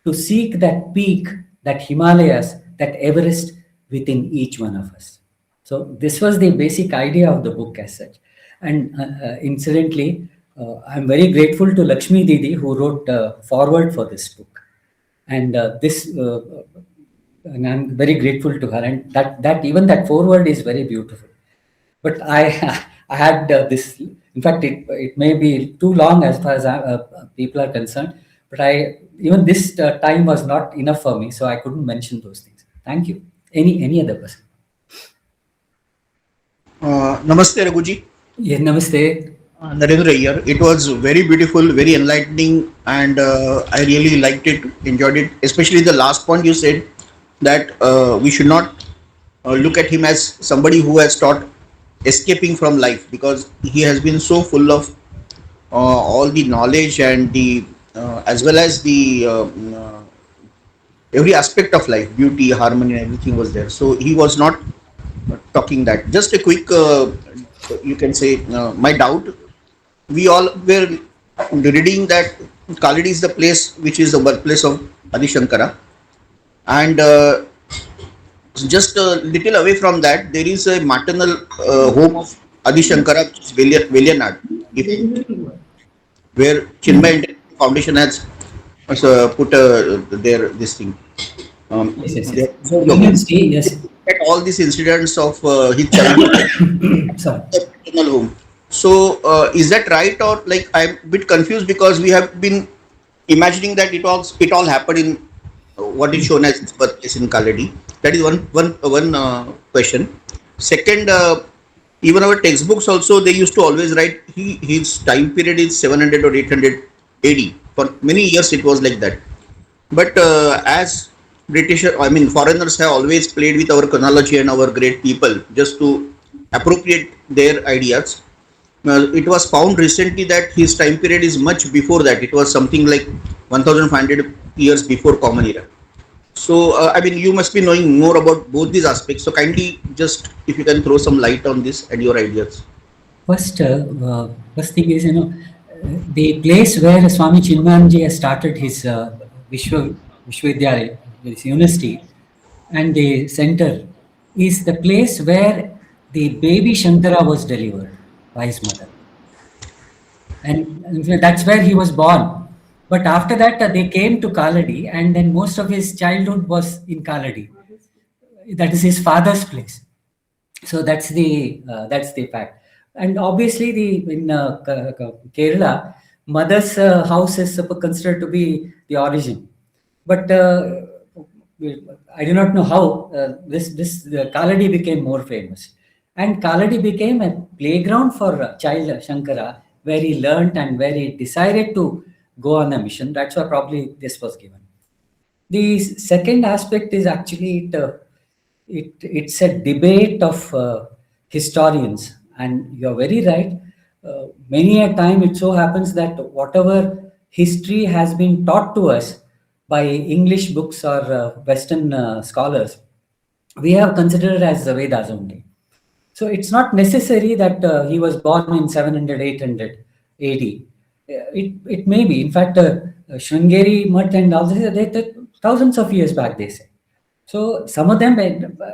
C: to seek that peak, that Himalayas, that Everest within each one of us. So this was the basic idea of the book as such. And incidentally, I'm very grateful to Lakshmi Didi, who wrote foreword for this book. And and I'm very grateful to her. And that even that foreword is very beautiful. But I had this. In fact, it may be too long as far as people are concerned. But even this time was not enough for me, so I couldn't mention those things. Thank you. Any other person?
F: Namaste, Raghuji.
C: Yes, namaste.
F: Narendra here. It was very beautiful, very enlightening, and I really liked it, enjoyed it. Especially the last point you said, that we should not look at him as somebody who has taught escaping from life, because he has been so full of all the knowledge and the as well as the every aspect of life, beauty, harmony, and everything was there. So he was not talking that. Just a quick, you can say, my doubt. We all were reading that Kaladi is the place which is the birthplace of Adi Shankara, and just a little away from that, there is a maternal home of Adi Shankara, which is Velianad, where Chinmay Foundation has put this thing.
C: Yes. So you can see, yes.
F: At all these incidents of his childhood, maternal home. So is that right, or like I'm a bit confused because we have been imagining that it all happened in what is shown as birthplace in Kaladi. That is one question. Second, even our textbooks also they used to always write his time period is 700 or 800 AD. For many years it was like that. But as British, I mean foreigners have always played with our chronology and our great people just to appropriate their ideas. It was found recently that his time period is much before that. It was something like 1500 years before Common Era. So, I mean, you must be knowing more about both these aspects. So, kindly just if you can throw some light on this and your ideas.
C: First thing is, the place where Swami Chinmayanji has started his Vishwavidyalaya, his university, and the center is the place where the baby Shankara was delivered by his mother. And in fact, that's where he was born. But after that, they came to Kaladi, and then most of his childhood was in Kaladi. That is his father's place. So that's the fact. And obviously, in Kerala, mother's house is considered to be the origin. But I do not know how this Kaladi became more famous. And Kaladi became a playground for child Shankara, where he learnt and where he decided to go on a mission. That's why probably this was given. The second aspect is actually it's a debate of historians, and you're very right. Many a time it so happens that whatever history has been taught to us by English books or Western scholars, we have considered as the Vedas only. So it's not necessary that he was born in 700, 800 AD. It may be. In fact, Sringeri Mutt and all this, they thousands of years back, they say. So some of them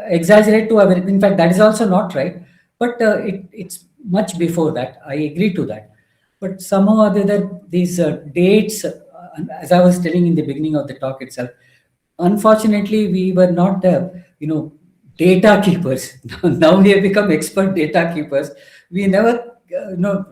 C: exaggerate to a, in fact, that is also not right. But it's much before that. I agree to that. But somehow or the other, these dates, as I was telling in the beginning of the talk itself, unfortunately, we were not, data keepers. Now we have become expert data keepers. We never,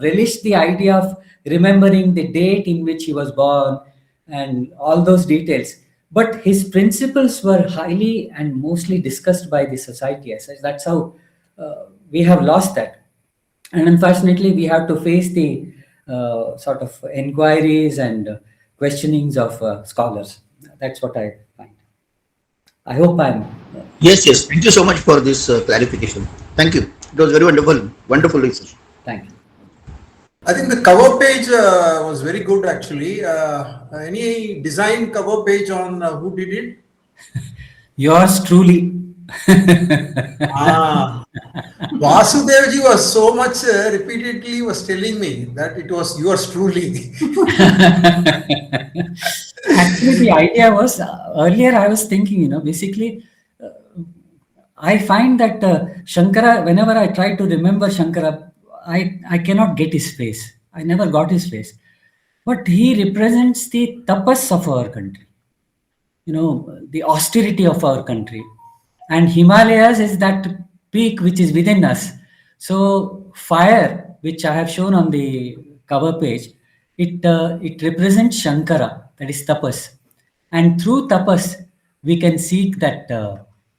C: relished the idea of remembering the date in which he was born and all those details. But his principles were highly and mostly discussed by the society as such. That's how we have lost that. And unfortunately, we have to face the sort of inquiries and questionings of scholars. That's what I find. I hope I'm.
F: Yes, yes. Thank you so much for this clarification. Thank you. It was very wonderful research.
C: Thank you.
B: I think the cover page was very good actually. Any design cover page on who did it?
C: Yours truly.
B: Vasudevji was so much repeatedly was telling me that it was yours truly.
C: Actually, the idea was earlier I was thinking, basically, I find that Shankara, whenever I try to remember Shankara, I cannot get his face. I never got his face. But he represents the tapas of our country, the austerity of our country. And Himalayas is that peak which is within us. So fire, which I have shown on the cover page, it represents Shankara, that is tapas. And through tapas, we can seek that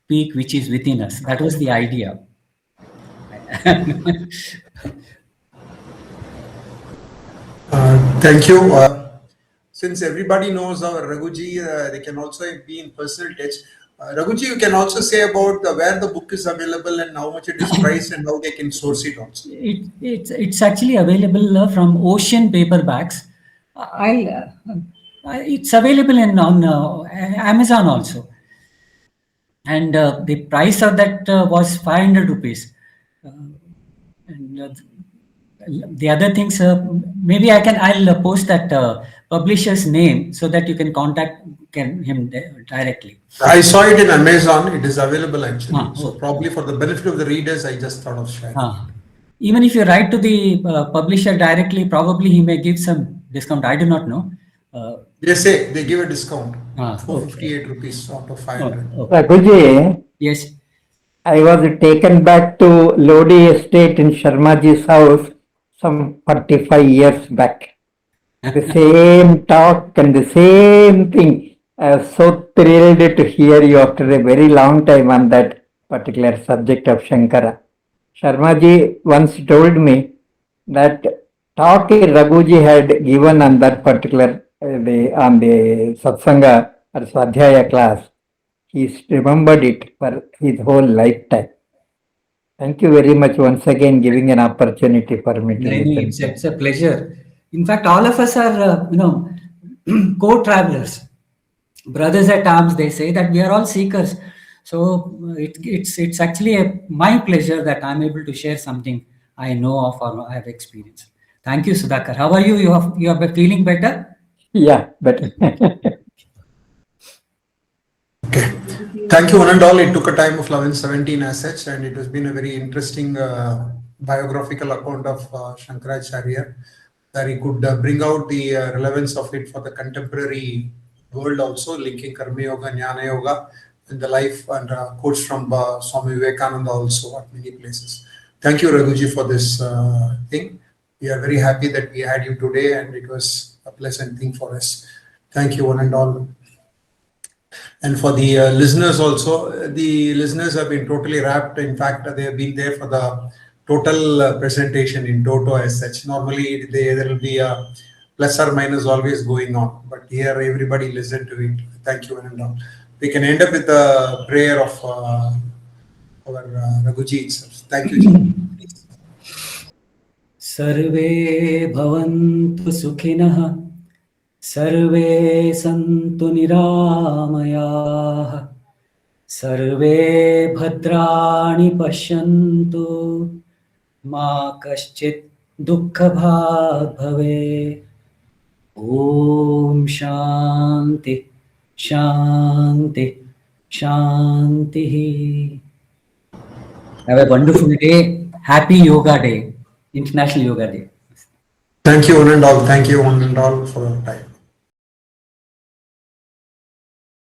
C: peak which is within us. That was the idea.
B: Thank you. Since everybody knows our Raghuji, they can also be in personal touch. Raghuji, you can also say about where the book is available and how much it is priced and how they can source it also.
C: It's actually available from Ocean Paperbacks. It's available on Amazon also. And the price of that was 500 rupees. And the other things, maybe I'll post that publisher's name so that you can contact him directly.
B: I saw it in Amazon. It is available actually. So
C: okay.
B: probably for the benefit of the readers, I just thought of sharing.
C: Even if you write to the publisher directly, probably he may give some discount. I do not know.
B: They say they give a discount for
C: Okay.
B: 58 rupees out of 500.
C: Okay.
G: Raghuji,
C: Yes.
G: I was taken back to Lodi estate in Sharmaji's house some 45 years back. The same talk and the same thing. I was so thrilled to hear you after a very long time on that particular subject of Shankara. Sharmaji once told me that talk Raghuji had given on that particular on the satsanga or swadhyaya class, he remembered it for his whole lifetime. Thank you very much once again giving an opportunity for me to listen.
C: It's a pleasure. In fact, all of us are, co-travelers, brothers at arms. They say that we are all seekers. So it's actually my pleasure that I'm able to share something I know of or I have experienced. Thank you, Sudhakar. How are you? You are feeling better?
G: Yeah, better.
B: Okay. Thank you, one and all. It took a time of 11:17 as such, and it has been a very interesting biographical account of Sankaracharya, where he could bring out the relevance of it for the contemporary world also, linking Karma Yoga, Jnana Yoga, and the life and quotes from Swami Vivekananda also at many places. Thank you, Raghuji, for this thing. We are very happy that we had you today, and it was a pleasant thing for us. Thank you, one and all. And for the listeners also, the listeners have been totally rapt. In fact, they have been there for the total presentation in toto as such. Normally, there will be a plus or minus always going on, but here everybody listened to it. Thank you, and all. We can end up with a prayer of our Raghuji itself. Thank you, Ji.
C: Sarve bhavantu sukhinah. Sarve santu niramayah. Sarve bhadrani pashyantu. Ma kaschit dukkha bhag bhave. Om Shanti Shanti Shanti. Have a wonderful day. Happy Yoga Day. International Yoga Day.
B: Thank you, one and all. Thank you, one and all, for your time.